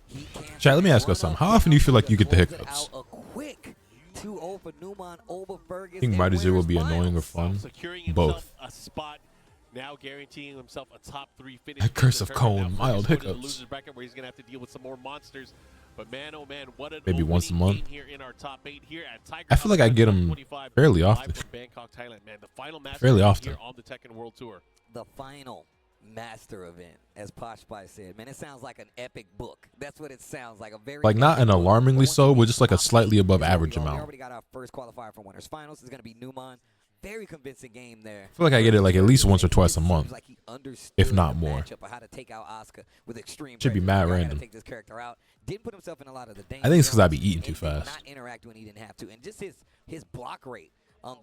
He can't. Chat, let me ask you something. How often do you feel like you get the Close it hiccups? out a quick 2-0 for Numan over Fergus. I think in Mighty Zero will be winners annoying or finals. fun. Securing himself Both. a spot, now guaranteeing himself a top 3 finish. A curse in the of tournament. Cone, Now mild Fergus going to the hiccups. losers bracket where he's going to have to deal with some more monsters. But man, oh man, what an Maybe once a opening month. game here in our top 8 here at Tiger I feel like I get 'em 25, fairly live often. from Bangkok, Thailand. Man, the final match Fairly here often. on the Tekken World Tour. The final master event, as Posh Spice said. Man, it sounds like an epic book. That's what it sounds like. A very Like, not epic an book. alarmingly But so, once but again, just like a top slightly eight, above here we average go. We amount. already got our first qualifier for winners finals. It's going to be Numan. Very convincing game there. I feel like I get it like at least once or twice a month. Seems like he understood if not the more. matchup of how to take out Asuka with extreme Should be pressure. mad I gotta random. Take this character out. Didn't put himself in a lot of the danger. I think it's 'cause I be zones, eating too and did fast. Not interact when he didn't have to, and just his block rate.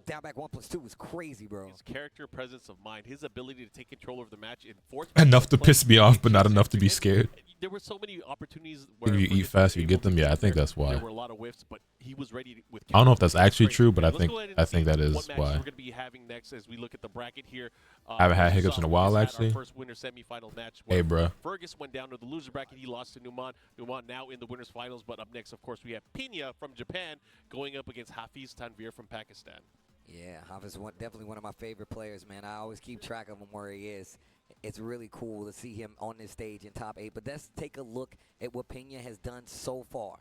Down back 1+2 is crazy, bro. His character presence of mind, his ability to take control of the match and force Enough to play. piss me off, but not enough to be scared. There were so many opportunities I where think if you eat Fergus fast, was you get able to them. Yeah, I think there. that's why. There were a lot of whiffs, but he was ready to, with I don't know if that's actually great. true, but I Let's think go ahead and I think see that is what matches why. we're going to be having next as we look at the bracket here. I haven't had hiccups in a we while, just had actually. Our first winner semifinal match. Hey, where bruh. Fergus went down to the loser bracket. He lost to Numan. Numan now in the winners finals, but up next, of course, we have Pina from Japan going up against Hafiz Tanvir from Pakistan. Yeah, Hafiz is definitely one of my favorite players, man. I always keep track of him where he is. It's really cool to see him on this stage in top 8. But let's take a look at what Pena has done so far.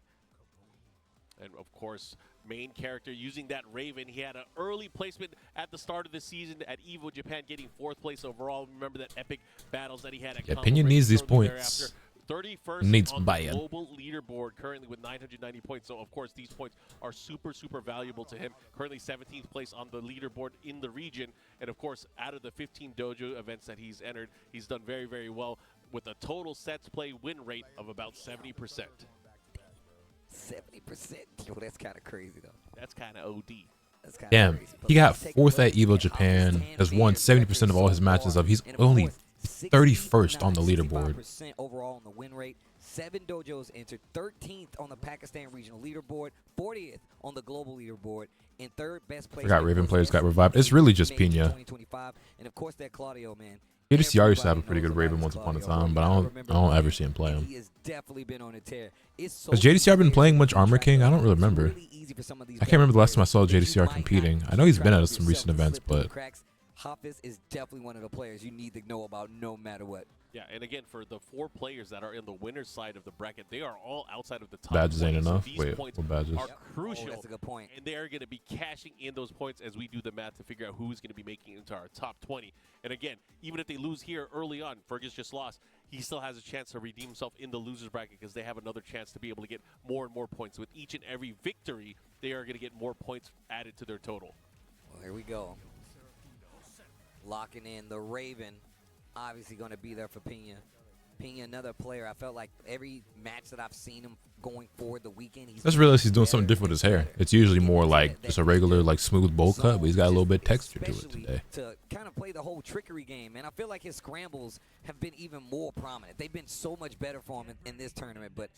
And of course, main character using that Raven. He had an early placement at the start of the season at EVO Japan, getting 4th place overall. Remember that epic battles that he had at Yeah, Combo Pena Race needs these shortly points. thereafter. 31st Needs on the buy-in. global leaderboard currently with 990 points. So, of course, these points are super, super valuable to him. Currently 17th place on the leaderboard in the region. And, of course, out of the 15 dojo events that he's entered, he's done very, very well with a total sets play win rate of about 70%. 70%. Yo, that's kind of crazy, though. That's kind of OD. That's kind of Damn, crazy. But he got let's take a 4th look at EVO at Japan, Hafiz has won Tanvir's 70% of all his so matches far. up. He's And of only course, 31st on the 69, leaderboard. 65% overall on the win rate. 7 dojos entered 13th on the Pakistan regional leaderboard, 40th on the global leaderboard, and 3rd best place. Forgot Raven players got revived. It's really just Pena. 2025. And of course that Claudio, man, JDCR used to have a pretty good Raven once upon a time, but I don't ever see him play him. He has definitely been on a tear. Has JDCR been playing much Armor King? I don't really remember. I can't remember the last time I saw JDCR competing. I know he's been at some recent events, but Hafiz is definitely one of the players you need to know about no matter what. Yeah, and again, for the 4 players that are in the winner's side of the bracket, they are all outside of the top badges ain't 20, so enough. these Wait, points what badges? are crucial. Oh, that's a good point. And they are going to be cashing in those points as we do the math to figure out who's going to be making it into our top 20. And again, even if they lose here early on, Fergus just lost, he still has a chance to redeem himself in the loser's bracket because they have another chance to be able to get more and more points. With each and every victory, they are going to get more points added to their total. Well, here we go. Locking in the Raven. Obviously going to be there for Pena. Pena, another player. I felt like every match that I've seen him going forward the weekend, I just realized he's doing something different with his hair. It's usually more like just a regular, like smooth bowl cut, but he's got a little bit of texture to it today. To kind of play the whole trickery game, and I feel like his scrambles have been even more prominent. They've been so much better for him in this tournament, but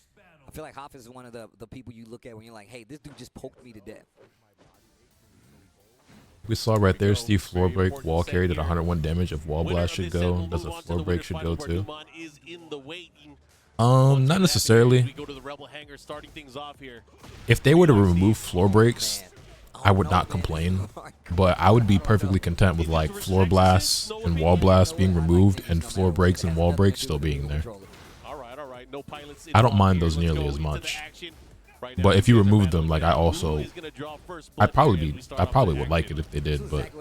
I feel like Hafiz is one of the people you look at when you're like, hey, this dude just poked me to death. We saw right there Steve floor break wall carried at 101 damage. If wall blast should go, does a floor break should go too? Not necessarily. If they were to remove floor breaks, I would not complain, but I would be perfectly content with like floor blasts and wall blasts being removed and floor breaks and wall breaks still being there. I don't mind those nearly as much. But if you remove them, like I probably would like it if they did, but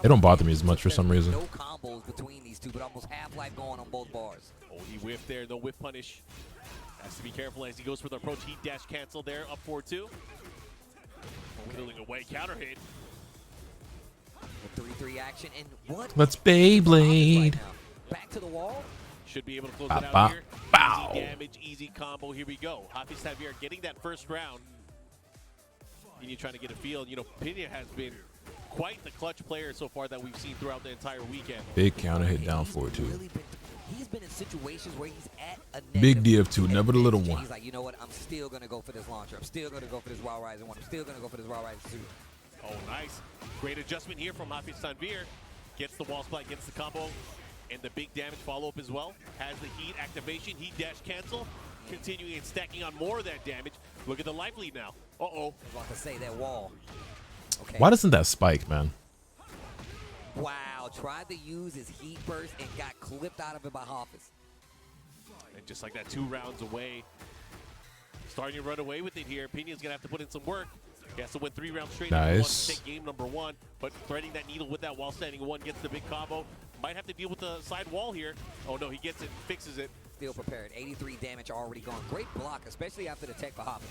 they don't bother me as much for some reason. No combos between these two, but almost half-life going on both bars. Oh, he whiffed there, no whiff punish. Has to be careful as he goes for the approach. Heat dash cancel there, up 4-2. Killing away, counter hit. 3-3 action, and what? Let's Beyblade. Back to the wall. Should be able to close it out here. Bow. Easy damage, easy combo. Here we go. Hafiz Xavier getting that first round. Pena trying to get a feel. You know, Pena has been quite the clutch player so far that we've seen throughout the entire weekend. Big counter hit down 4-2. He's been in situations where he's at a Big DF2, never the little one. He's like, you know what? I'm still going to go for this launcher. I'm still going to go for this Wild Rising 1. I'm still going to go for this Wild Rising 2. Oh, nice. Great adjustment here from Hafiz Xavier. Gets the wall splat, gets the combo. And the big damage follow-up as well. Has the heat activation, heat dash cancel. Continuing and stacking on more of that damage. Look at the life lead now. Uh-oh. I was about to say that wall. Okay. Why doesn't that spike, man? Wow, tried to use his heat burst and got clipped out of it by Hafiz. And just like that, 2 rounds away. Starting to run away with it here. Pena's going to have to put in some work. He has to win 3 rounds straight. Nice. To take game number 1. But threading that needle with that while standing 1 gets the big combo. Might have to deal with the side wall here. Oh no, he gets it, fixes it. Still prepared. 83 damage already gone. Great block, especially after the tech for Hafiz.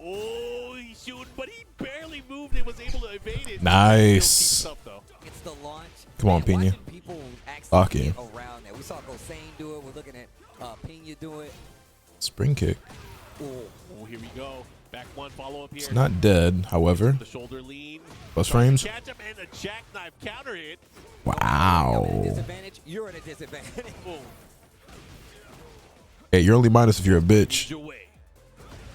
Oh, he's shooting, but he barely moved and was able to evade it. Nice. It's the launch. Come on, Pena. Fuck yeah. Around there. We saw Gosane do it. We're looking at Pena do it. Spring kick. Oh, here we go. Back 1 follow up here. It's not dead, however. The shoulder lean. Bus frames. Catch up and a jackknife counter hit. Wow. Disadvantage. You're at a disadvantage. Hey, you're only minus if you're a bitch.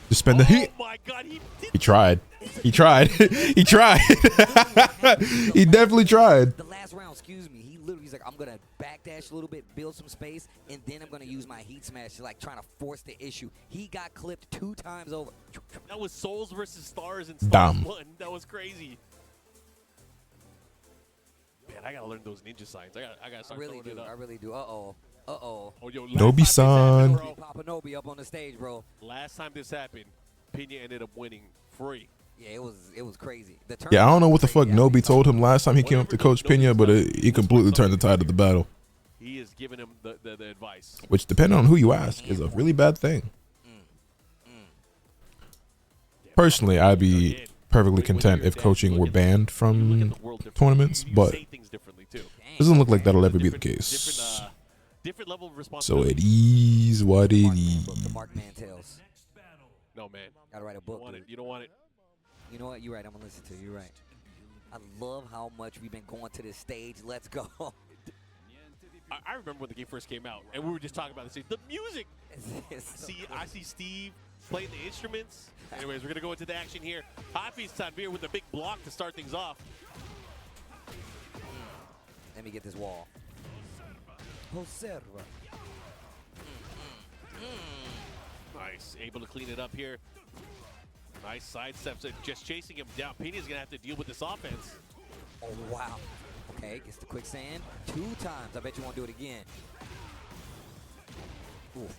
Just spend the heat. Oh my God, he tried. He tried. He tried. He definitely tried. The last round, excuse me, he's like, I'm going to backdash a little bit, build some space, and then I'm going to use my heat smash to like trying to force the issue. He got clipped 2 times over. That was Souls versus Stars and Stars 1. That was crazy. Man, I got to learn those ninja signs. I got to start throwing it up. I really do. Uh-oh. Uh-oh. Oh, yo, Nobi-san. Papa Nobi up on the stage, bro. Last time this happened, Pena ended up winning free. Yeah, it was crazy. Yeah, I don't know what the fuck Nobi told him last time he came up to Coach Pena, but he completely turned the tide of the battle. He is giving him the advice. Which, depending on who you ask, is a really bad thing. Personally, I'd be perfectly content if coaching were banned from tournaments, but it doesn't look like that'll ever be the case. Different level of So responsibility. it is what it is. The Mark Mantels. No, man. Gotta write a book. You don't want it. You know what? You're right. I'm gonna listen to you. You're right. I love how much we've been going to this stage. Let's go. I remember when the game first came out, and we were just talking about this. The music. I see Steve playing the instruments. Anyways, we're gonna go into the action here. Hafiz Xavier with a big block to start things off. Let me get this wall. Observa. Nice, able to clean it up here. Nice sidesteps and just chasing him down. Pena's gonna have to deal with this offense. Oh, wow. Okay, gets the quicksand 2 times. I bet you won't do it again. Ooh.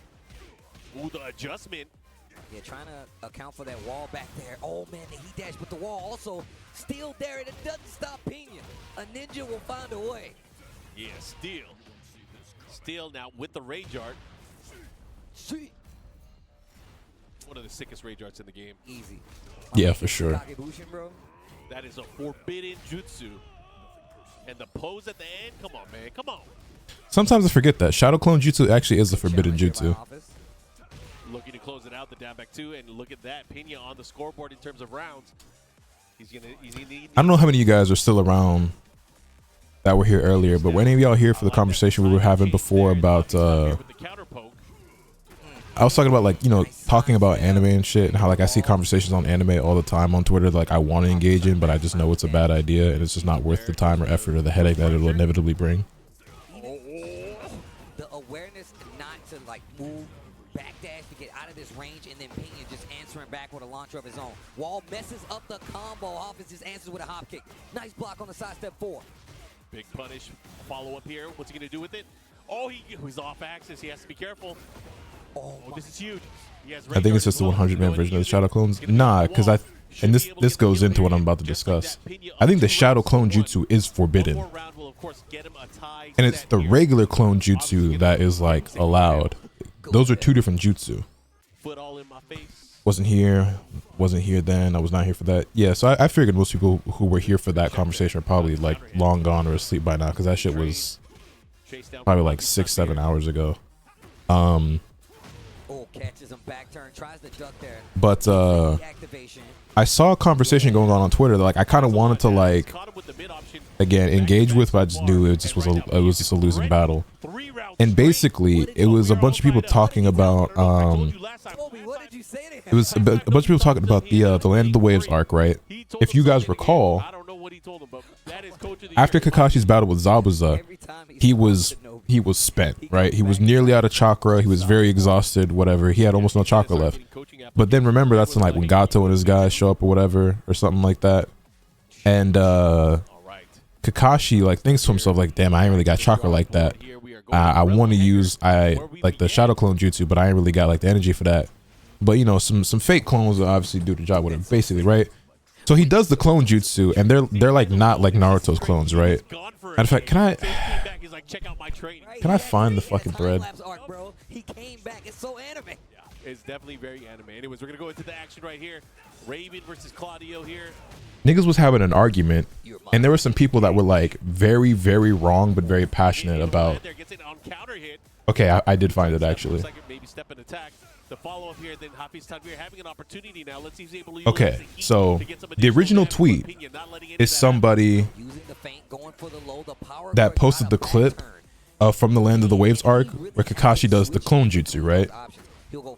Ooh, the adjustment. Yeah, trying to account for that wall back there. Oh, man, the heat dash, but the wall also still there, and it doesn't stop Pena. A ninja will find a way. Yeah, Steel. Steel now with the Rage Art. See. One of the sickest Rage Arts in the game. Easy. Yeah, for sure. Kagebushin, bro. That is a forbidden jutsu. And the pose at the end, come on, man, come on. Sometimes I forget that Shadow Clone Jutsu actually is a forbidden jutsu. Looking to close it out, the down back 2, and look at that. Pena on the scoreboard in terms of rounds. He's gonna I don't know how many of you guys are still around that were here earlier, but were any of y'all here for the conversation we were having before about I was talking about, like, you know, talking about anime and shit, and how, like, I see conversations on anime all the time on Twitter that, like, I want to engage in, but I just know it's a bad idea and it's just not worth the time or effort or the headache that it'll inevitably bring. The awareness not to, like, move backdash to get out of this range, and then Pena just answering back with a launcher of his own. Wall messes up the combo. Offense just answers with a hop kick. Nice block on the side step 4. Big punish. Follow up here. What's he going to do with it? Oh, he's off axis. He has to be careful. Oh, this is huge. I think it's just the 100-man version of the Shadow Clones. Nah, because and this goes into what I'm about to discuss. I think the Shadow Clone Jutsu is forbidden. And it's the regular clone jutsu that is, like, allowed. Those are 2 different jutsu. Foot all in my face. Wasn't here then. I was not here for that. Yeah, so I figured most people who were here for that conversation are probably, like, long gone or asleep by now, because that shit was probably like 6-7 hours ago. Oh, catches him back turn, tries to duck there. But I saw a conversation going on Twitter that, like, I kind of wanted to, like, again, engage with, but I just knew it just was just a losing battle. And basically, it was a bunch of people talking about it was a bunch of people talking about the Land of the Waves arc, right? If you guys recall, after Kakashi's battle with Zabuza, he was spent, right? He was nearly out of chakra. He was very exhausted, whatever. He had almost no chakra left. But then remember, that's when, like, when Gato and his guys show up or whatever, or something like that. And Kakashi, like, thinks to himself, like, damn, I ain't really got chakra like that. I want to use like the Shadow Clone Jutsu, but I ain't really got, like, the energy for that. But, you know, some fake clones will obviously do the job with him, basically, right? So he does the clone jutsu, and they're like not like Naruto's clones, right? Matter of fact, can I find the fucking thread? He came back. It's so anime. Yeah, it's definitely very anime. Anyways, we're gonna go into the action right here. Raven versus Claudio here. Niggas was having an argument, and there were some people that were, like, very, very wrong, but very passionate about. Okay, I did find it actually. The follow-up here, then Hafiz Tanvir having an opportunity now. Let's see if he's able to okay, so the original tweet is somebody that posted the clip from the Land of the Waves arc where Kakashi does the clone jutsu, right?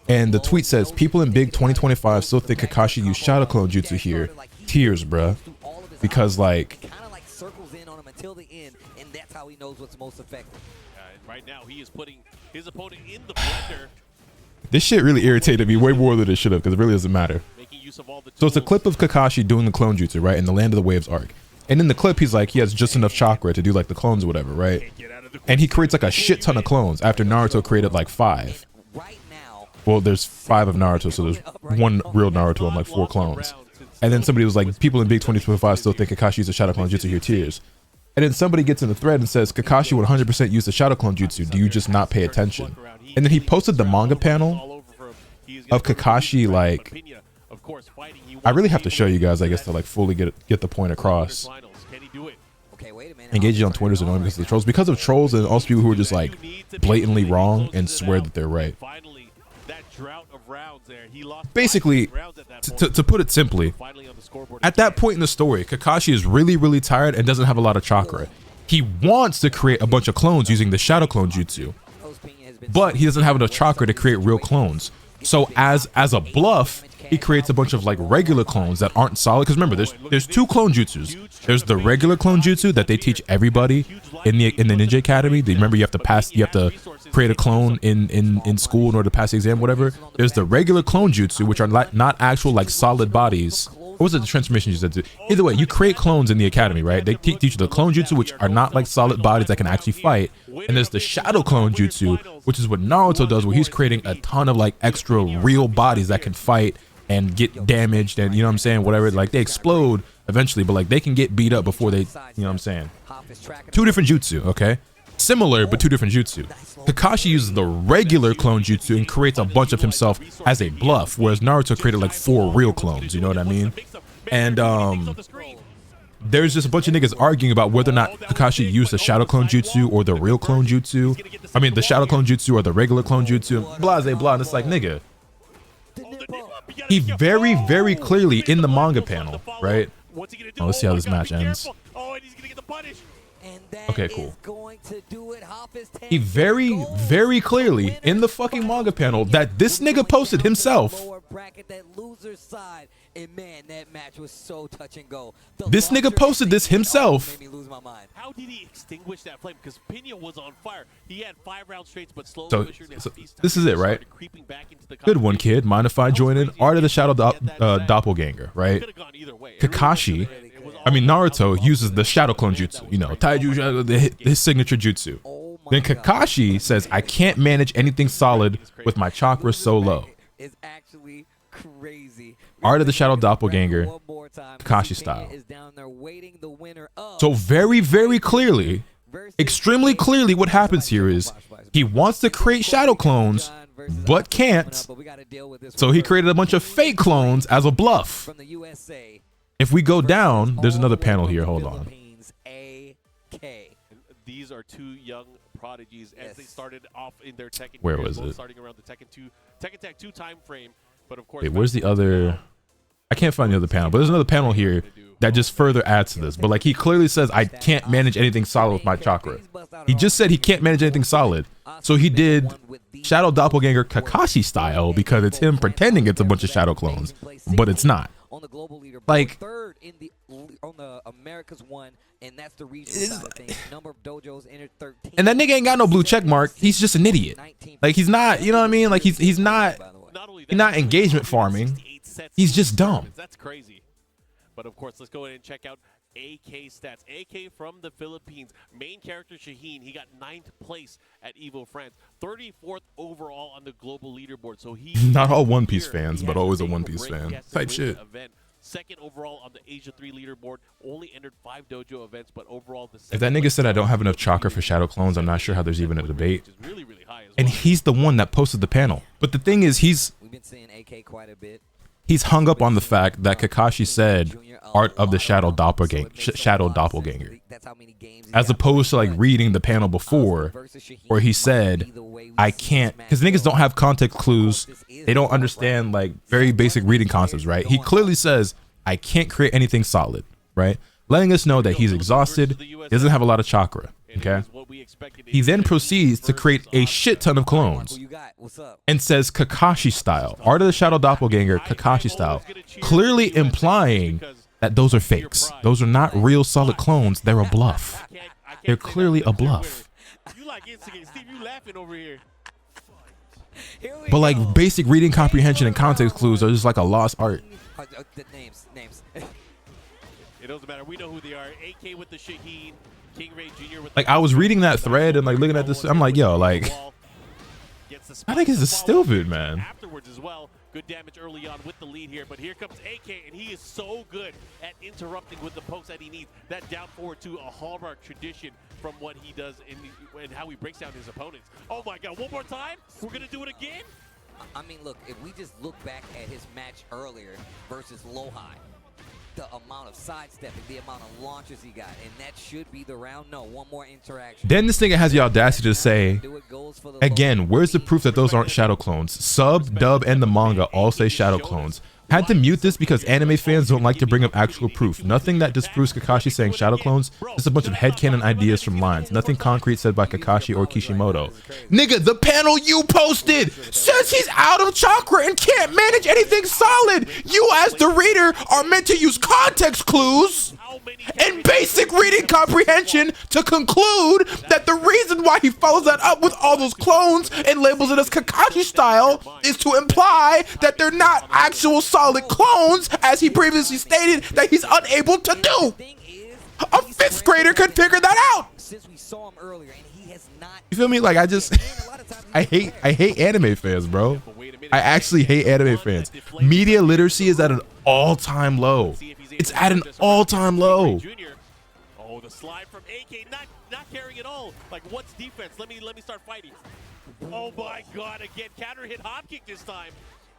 And the tweet says, people in Big 2025 still think Kakashi used Shadow Clone Jutsu here. Tears, bruh. Because, like, circles in on him until the end, and that's how he knows what's most effective. Right now, he is putting his opponent in the blender. This shit really irritated me way more than it should have, because it really doesn't matter. So it's a clip of Kakashi doing the clone jutsu, right, in the Land of the Waves arc. And in the clip, he's like, he has just enough chakra to do, like, the clones or whatever, right? And he creates, like, a shit ton of clones after Naruto created, like, 5. Well, there's 5 of Naruto, so there's 1 real Naruto and, like, 4 clones. And then somebody was like, people in Big 2025 still think Kakashi used a Shadow Clone Jutsu here, tears. And then somebody gets in the thread and says, Kakashi would 100% use the Shadow Clone Jutsu. Do you just not pay attention? And then he posted the manga panel of Kakashi, like, I really have to show you guys, I guess, to, like, fully get the point across. Engaging on Twitter is annoying because of the trolls. Because of trolls and also people who are just, like, blatantly wrong and swear that they're right. Basically, to put it simply, at that point in the story, Kakashi is really, really tired and doesn't have a lot of chakra. He wants to create a bunch of clones using the Shadow Clone Jutsu, but he doesn't have enough chakra to create real clones. So as a bluff, he creates a bunch of like regular clones that aren't solid. Because remember, there's two clone jutsus. There's the regular clone jutsu that they teach everybody in the Ninja Academy. Remember, you have to create a clone in school in order to pass the exam, whatever. There's the regular clone jutsu, which are not actual like solid bodies. What was it, the transformation you said? Either way, you create clones in the academy, right? They teach you the clone jutsu, which are not like solid bodies that can actually fight. And there's the shadow clone jutsu, which is what Naruto does, where he's creating a ton of like extra real bodies that can fight and get damaged, and you know what I'm saying, whatever. Like they explode eventually, but like they can get beat up before they, you know what I'm saying. Two different jutsu, okay? Similar, but two different jutsu. Kakashi uses the regular clone jutsu and creates a bunch of himself as a bluff, whereas Naruto created like 4 real clones, you know what I mean? And there's just a bunch of niggas arguing about whether or not Kakashi used the shadow clone jutsu or the real clone jutsu. I mean, the shadow clone jutsu or the regular clone jutsu, blah, blah, blah. And it's like, nigga, he very, very clearly in the manga panel, right? Oh, let's see how this match ends. Okay, cool. He very, very clearly in the fucking manga panel that this nigga posted himself. This nigga posted this himself. How did he extinguish that flame? Because Pena was on fire. He had 5 round straights, but slowly. So this is it, right? Good one, kid. Mind if I join in? Art of the Shadow Doppelganger, right? Kakashi, I mean Naruto uses the shadow clone jutsu, you know, Taiju, his signature jutsu. Then Kakashi says, I can't manage anything solid with my chakra so low. Art of the Shadow Doppelganger, Kakashi style. So very, very clearly, extremely clearly, what happens here is he wants to create shadow clones, but can't. So he created a bunch of fake clones as a bluff. If we go down, there's another panel here. Hold on. These are 2 young prodigies as they started off in their Tekken. Where was it? Starting around the Tekken Tag 2 time frame. But of course, wait, where's the other? I can't find the other panel, but there's another panel here that just further adds to this. But like he clearly says, I can't manage anything solid with my chakra. He just said he can't manage anything solid. So he did Shadow Doppelganger Kakashi style because it's him pretending it's a bunch of shadow clones, but it's not. Like, on the America's one, and that's the regional side of things. Number of dojos entered 13. And that nigga ain't got no blue check mark. He's just an idiot. Like he's not, you know what I mean? Like he's not engagement farming. He's just dumb. That's crazy. But of course, let's go ahead and check out AK stats. AK from the Philippines. Main character Shaheen, he got 9th place at Evo France. 34th overall on the global leaderboard. So he not all One Piece fans, but always a One Piece fan type shit. Event. 2nd overall on the Asia 3 leaderboard. Only entered 5 dojo events, but overall the if that nigga said I don't have enough chakra for shadow clones, I'm not sure how there's even a debate. And he's the one that posted the panel. But the thing is, we've been seeing AK quite a bit. He's hung up on the fact that Kakashi said Art of the Shadow Doppelganger, as opposed to like reading the panel before where he said I can't, because niggas don't have context clues. They don't understand like very basic reading concepts, right? He clearly says I can't create anything solid, right? Letting us know that he's exhausted, doesn't have a lot of chakra, okay? He then proceeds to create a shit ton of clones and says Kakashi style, Art of the Shadow Doppelganger, Kakashi style, clearly implying that those are fakes. Those are not real solid clones. They're a bluff. They're clearly a bluff. But like basic reading comprehension and context clues are just like a lost art. It doesn't matter. We know who they are. AK with the Shaheen. King Ray Jr. with like I was reading that thread and like looking at this, I'm like, yo, like I think this is stupid, man. Afterwards as well, good damage early on with the lead here, but here comes AK, and he is so good at interrupting with the pokes that he needs. That down forward to a hallmark tradition from what he does and how he breaks down his opponents. Oh my God! One more time, we're gonna do it again. I mean, look, if we just look back at his match earlier versus Lohai, the amount of sidestepping, the amount of launches he got, and that should be the round. No, one more interaction. Then this nigga has the audacity to say, again, where's the proof that those aren't shadow clones? Sub, dub, and the manga all say shadow clones. Had to mute this because anime fans don't like to bring up actual proof. Nothing that disproves Kakashi saying shadow clones. Just a bunch of headcanon ideas from lines. Nothing concrete said by Kakashi or Kishimoto. Nigga, the panel you posted says he's out of chakra and can't manage anything solid. You as the reader are meant to use context clues and basic reading comprehension to conclude that the reason why he follows that up with all those clones and labels it as Kakashi style is to imply that they're not actual solid clones, as he previously stated that he's unable to do. A 5th grader could figure that out. You feel me? Like, I hate anime fans, bro. I actually hate anime fans. Media literacy is at an all-time low. It's at an all-time low. Oh, the slide from AK, not carrying it all. Like, what's defense? Let me start fighting. Oh my God! Again, counter hit hop kick this time.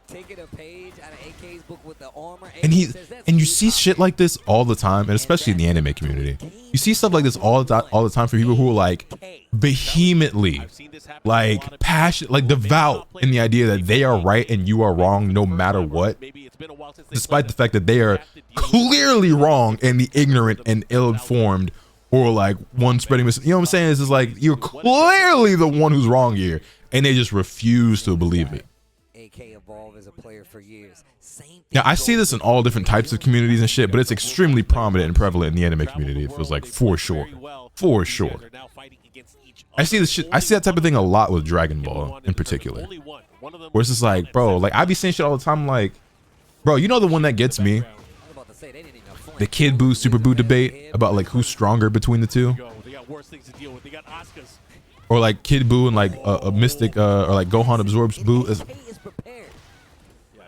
Taking a page out of AK's book with the armor. And you see shit like this all the time, and especially in the anime community. You see stuff like this all the time for people who are like vehemently, like passionate, like devout in the idea that they are right and you are wrong no matter what, despite the fact that they are clearly wrong and the ignorant and ill-informed, or like one spreading you know what I'm saying? It's just like you're clearly the one who's wrong here, and they just refuse to believe it. As a player for years. Yeah, I see this in all different types of communities and shit, but it's extremely prominent and prevalent in the anime community. It feels like, for sure. I see this shit. I see that type of thing a lot with Dragon Ball in particular, where it's just like, bro, like I be saying shit all the time. Like, bro, you know the one that gets me? The Kid Buu Super Buu debate about like who's stronger between the two. Or like Kid Buu and like a Mystic or like Gohan absorbs Buu.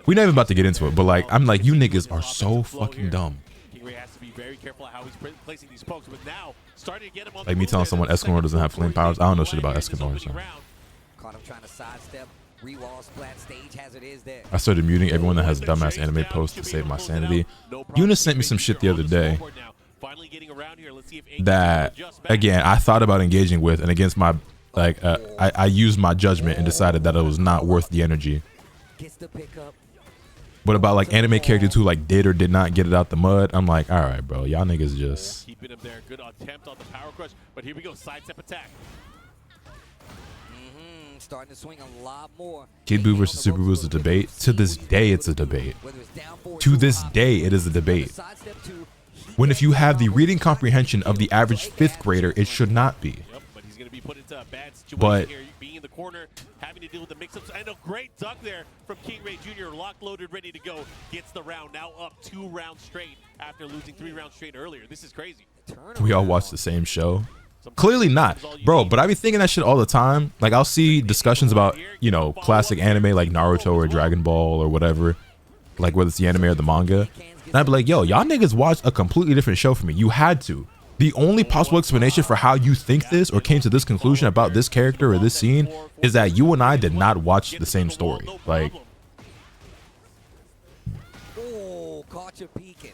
We're not even about to get into it, but like I'm like, you niggas are so fucking dumb. Like me telling someone Escanor doesn't have flame powers. I don't know shit about Escanor. So. I started muting everyone that has dumbass anime posts to save my sanity. Yuna sent me some shit the other day that, again, I thought about engaging with, and against my, like, I used my judgment and decided that it was not worth the energy. But about like anime characters who like did or did not get it out the mud, I'm like, all right, bro, y'all niggas just keeping him there. Good attempt on the power crush, but here we go, sidestep attack. Starting to swing a lot more. Kid Buu versus Super Buu is a debate. To this day, it's a debate. To this day, it is a debate. When if you have the reading comprehension of the average 5th grader, it should not be. But he's going to be put into a bad situation but here, being in the corner, having to deal with the mix-ups, and a great duck there from King Ray Jr. Locked, loaded, ready to go. Gets the round, now up 2 rounds straight after losing 3 rounds straight earlier. This is crazy. We all watch the same show. Clearly not, bro, but I be thinking that shit all the time. Like I'll see discussions about, you know, classic anime like Naruto or Dragon Ball or whatever, like whether it's the anime or the manga, and I'd be like, yo, y'all niggas watched a completely different show from me. You had to. The only possible explanation for how you think this or came to this conclusion about this character or this scene is that you and I did not watch the same story. Like, oh, caught you peeking.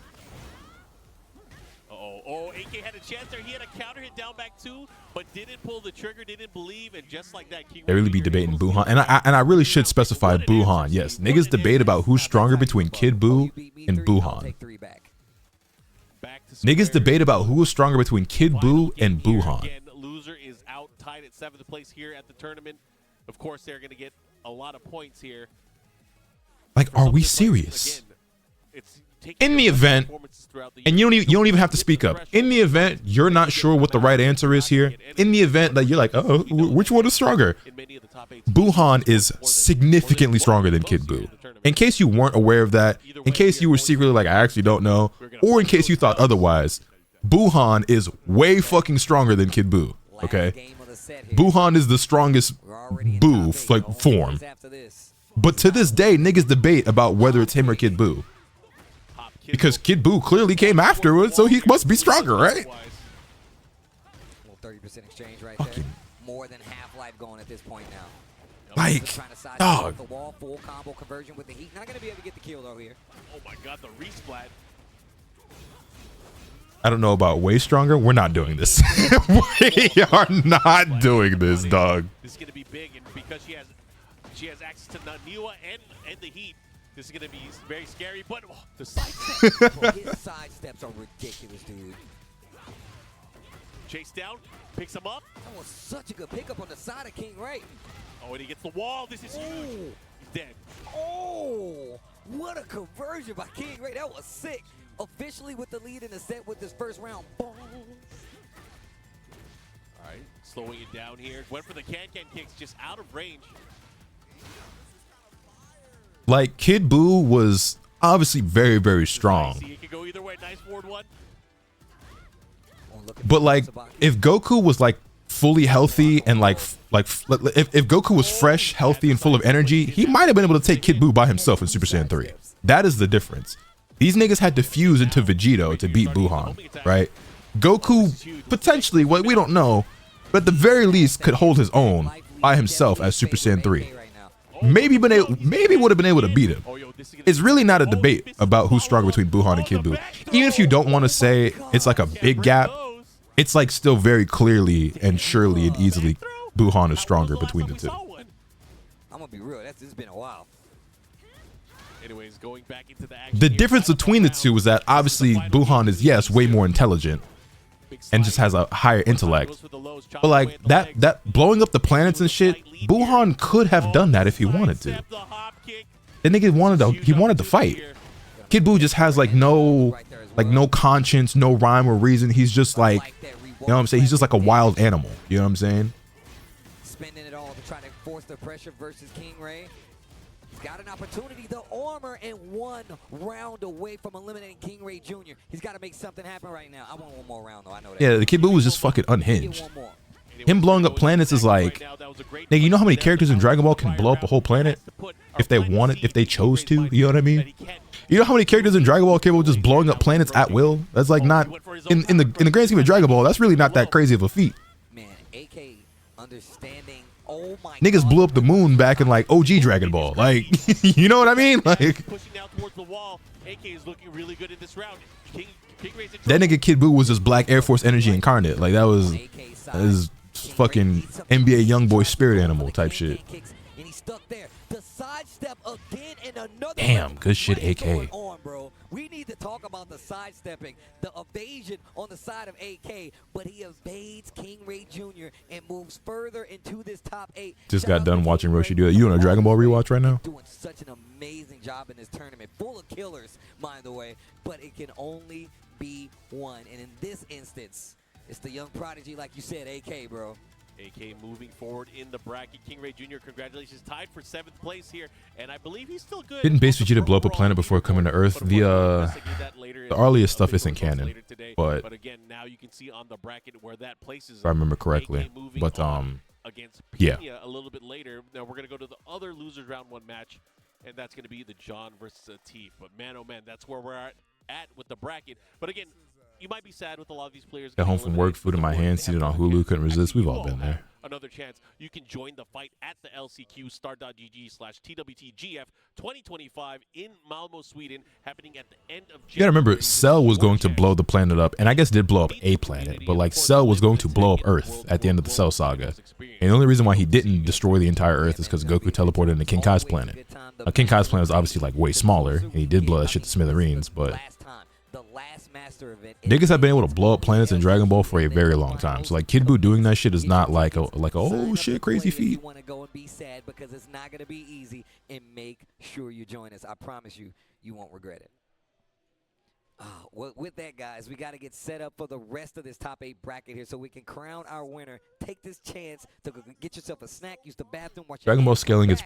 Oh, AK had a chance there. He had a counter hit down back 2, but didn't pull the trigger, didn't believe, and just like that, they really be debating Buuhan, and I really should specify Buuhan. Yes, niggas debate about who's stronger between Kid Buu and Buuhan. Niggas debate about who is stronger between Kid Buu and Buuhan. Loser is out, tied at 7th place here at the tournament. Of course, they're going to get a lot of points here. Like, are we serious? In the event, and you don't even have to speak up. In the event you're not sure what the right answer is here, in the event that you're like, oh, which one is stronger? Buuhan is significantly stronger than Kid Buu. In case you weren't aware of that, in case you were secretly like, I actually don't know, or in case you thought otherwise, Buuhan is way fucking stronger than Kid Buu. Okay, Buuhan is the strongest Buu like form. But to this day, niggas debate about whether it's him or Kid Buu. Because Kid Buu clearly came afterwards, so he must be stronger, right? 30% exchange right there. More than half life going at this point now. Like, dog. The wall, full combo conversion with the heat. Not going to be able to get the kill though here. Oh my God, the resplat. I don't know about way stronger. We're not doing this. We are not doing this, dog. This is going to be big, and because she has access to Naniwa and the heat, This is going to be very scary, but the side Bro, his side steps are ridiculous, dude. chase down, picks him up. That was such a good pickup on the side of King Ray. Oh, and he gets the wall. This is huge. Ooh. He's dead. Oh, what a conversion by King Ray. That was sick. Officially with the lead in the set with this first round. Boom. All right, slowing it down here. Went for the can-can kicks, just out of range. Like, Kid Buu was obviously very, very strong. It could go either way. Nice forward one. But like, if Goku was like fully healthy and if Goku was fresh, healthy, and full of energy, he might have been able to take Kid Buu by himself in Super Saiyan 3. That is the difference. These niggas had to fuse into Vegito to beat Buhan, right? Goku potentially, what we don't know, but at the very least could hold his own by himself as Super Saiyan 3. Maybe would have been able to beat him. It's really not a debate about who's stronger between Buhan and Kid Buu. Even if you don't want to say it's like a big gap, it's like still very clearly and surely and easily Buhan is stronger between the two. I'm gonna be real, it's been a while. Anyways, going back into the action. The difference between the two is that obviously Buhan is, yes, way more intelligent and just has a higher intellect. But like that blowing up the planets and shit, Buhan could have done that if he wanted to. The nigga wanted to fight. Kid Buu just has like no conscience, no rhyme or reason. He's just like, you know what I'm saying? He's just like a wild animal. You know what I'm saying? Spending it all to try to force the pressure versus King Ray. He's got an opportunity, the armor, and 1 round away from eliminating King Ray Jr. He's got to make something happen right now. I want 1 more round, though. I know that. Yeah, the Kid Buu was just fucking unhinged. Him blowing up planets is like, nigga, you know how many characters in Dragon Ball can blow up a whole planet if they wanted, if they chose to? You know what I mean? You know how many characters in Dragon Ball are capable of just blowing up planets at will? That's like not in the grand scheme of Dragon Ball. That's really not that crazy of a feat. Man, AK understanding. Oh my Niggas blew up the moon back in like OG Dragon Ball. Like, you know what I mean? Like, pushing down towards the wall. AK is looking really good in this round. King Ray's in that trouble. nigga Kid Buu was just Black Air Force Energy incarnate. Like that was fucking NBA YoungBoy spirit animal type shit. And he's stuck there. The sidestep again and another. Damn, good shit, AK. Going on, bro. We need to talk about the sidestepping, the evasion on the side of AK, but he evades King Ray Jr. and moves further into this top 8. Just got done watching Roshi do that. You on a Dragon Ball rewatch right now? Doing such an amazing job in this tournament, full of killers, mind the way, but it can only be one. And in this instance, it's the young prodigy, like you said, AK, bro. AK moving forward in the bracket. King Ray Jr., congratulations, tied for 7th place here, and I believe he's still good. Didn't Base Vegeta blow up a planet before coming to Earth? The earliest stuff isn't canon, but again, now you can see on the bracket where that places. if I remember correctly. But against yeah. Pena a little bit later. Now we're gonna go to the other losers round 1 match, and that's gonna be the John versus Atif. But man, oh man, that's where we're at with the bracket. But again, you might be sad with a lot of these players. Got home from work, food in my hand, seated on Hulu, couldn't resist. We've all been there. Another chance. You can join the fight at the LCQ start.gg/TWTGF 2025 in Malmo, Sweden, happening at the end of January. You gotta remember, Cell was going to blow the planet up, and I guess did blow up a planet, but like Cell was going to blow up Earth at the end of the Cell saga. And the only reason why he didn't destroy the entire Earth is because Goku teleported into King Kai's planet. Now, King Kai's planet was obviously like way smaller, and he did blow that shit to smithereens, but niggas have been able to blow up planets in Dragon Ball for a very long time. So like Kid Buu doing that shit is not like a oh shit crazy feat. You want to go and be sad because it's not going to be easy, and make sure you join us. I promise you, you won't regret it. Well, with that, guys, we got to get set up for the rest of this top 8 bracket here so we can crown our winner. Take this chance to get yourself a snack, use the bathroom, watch Dragon Ball scaling gets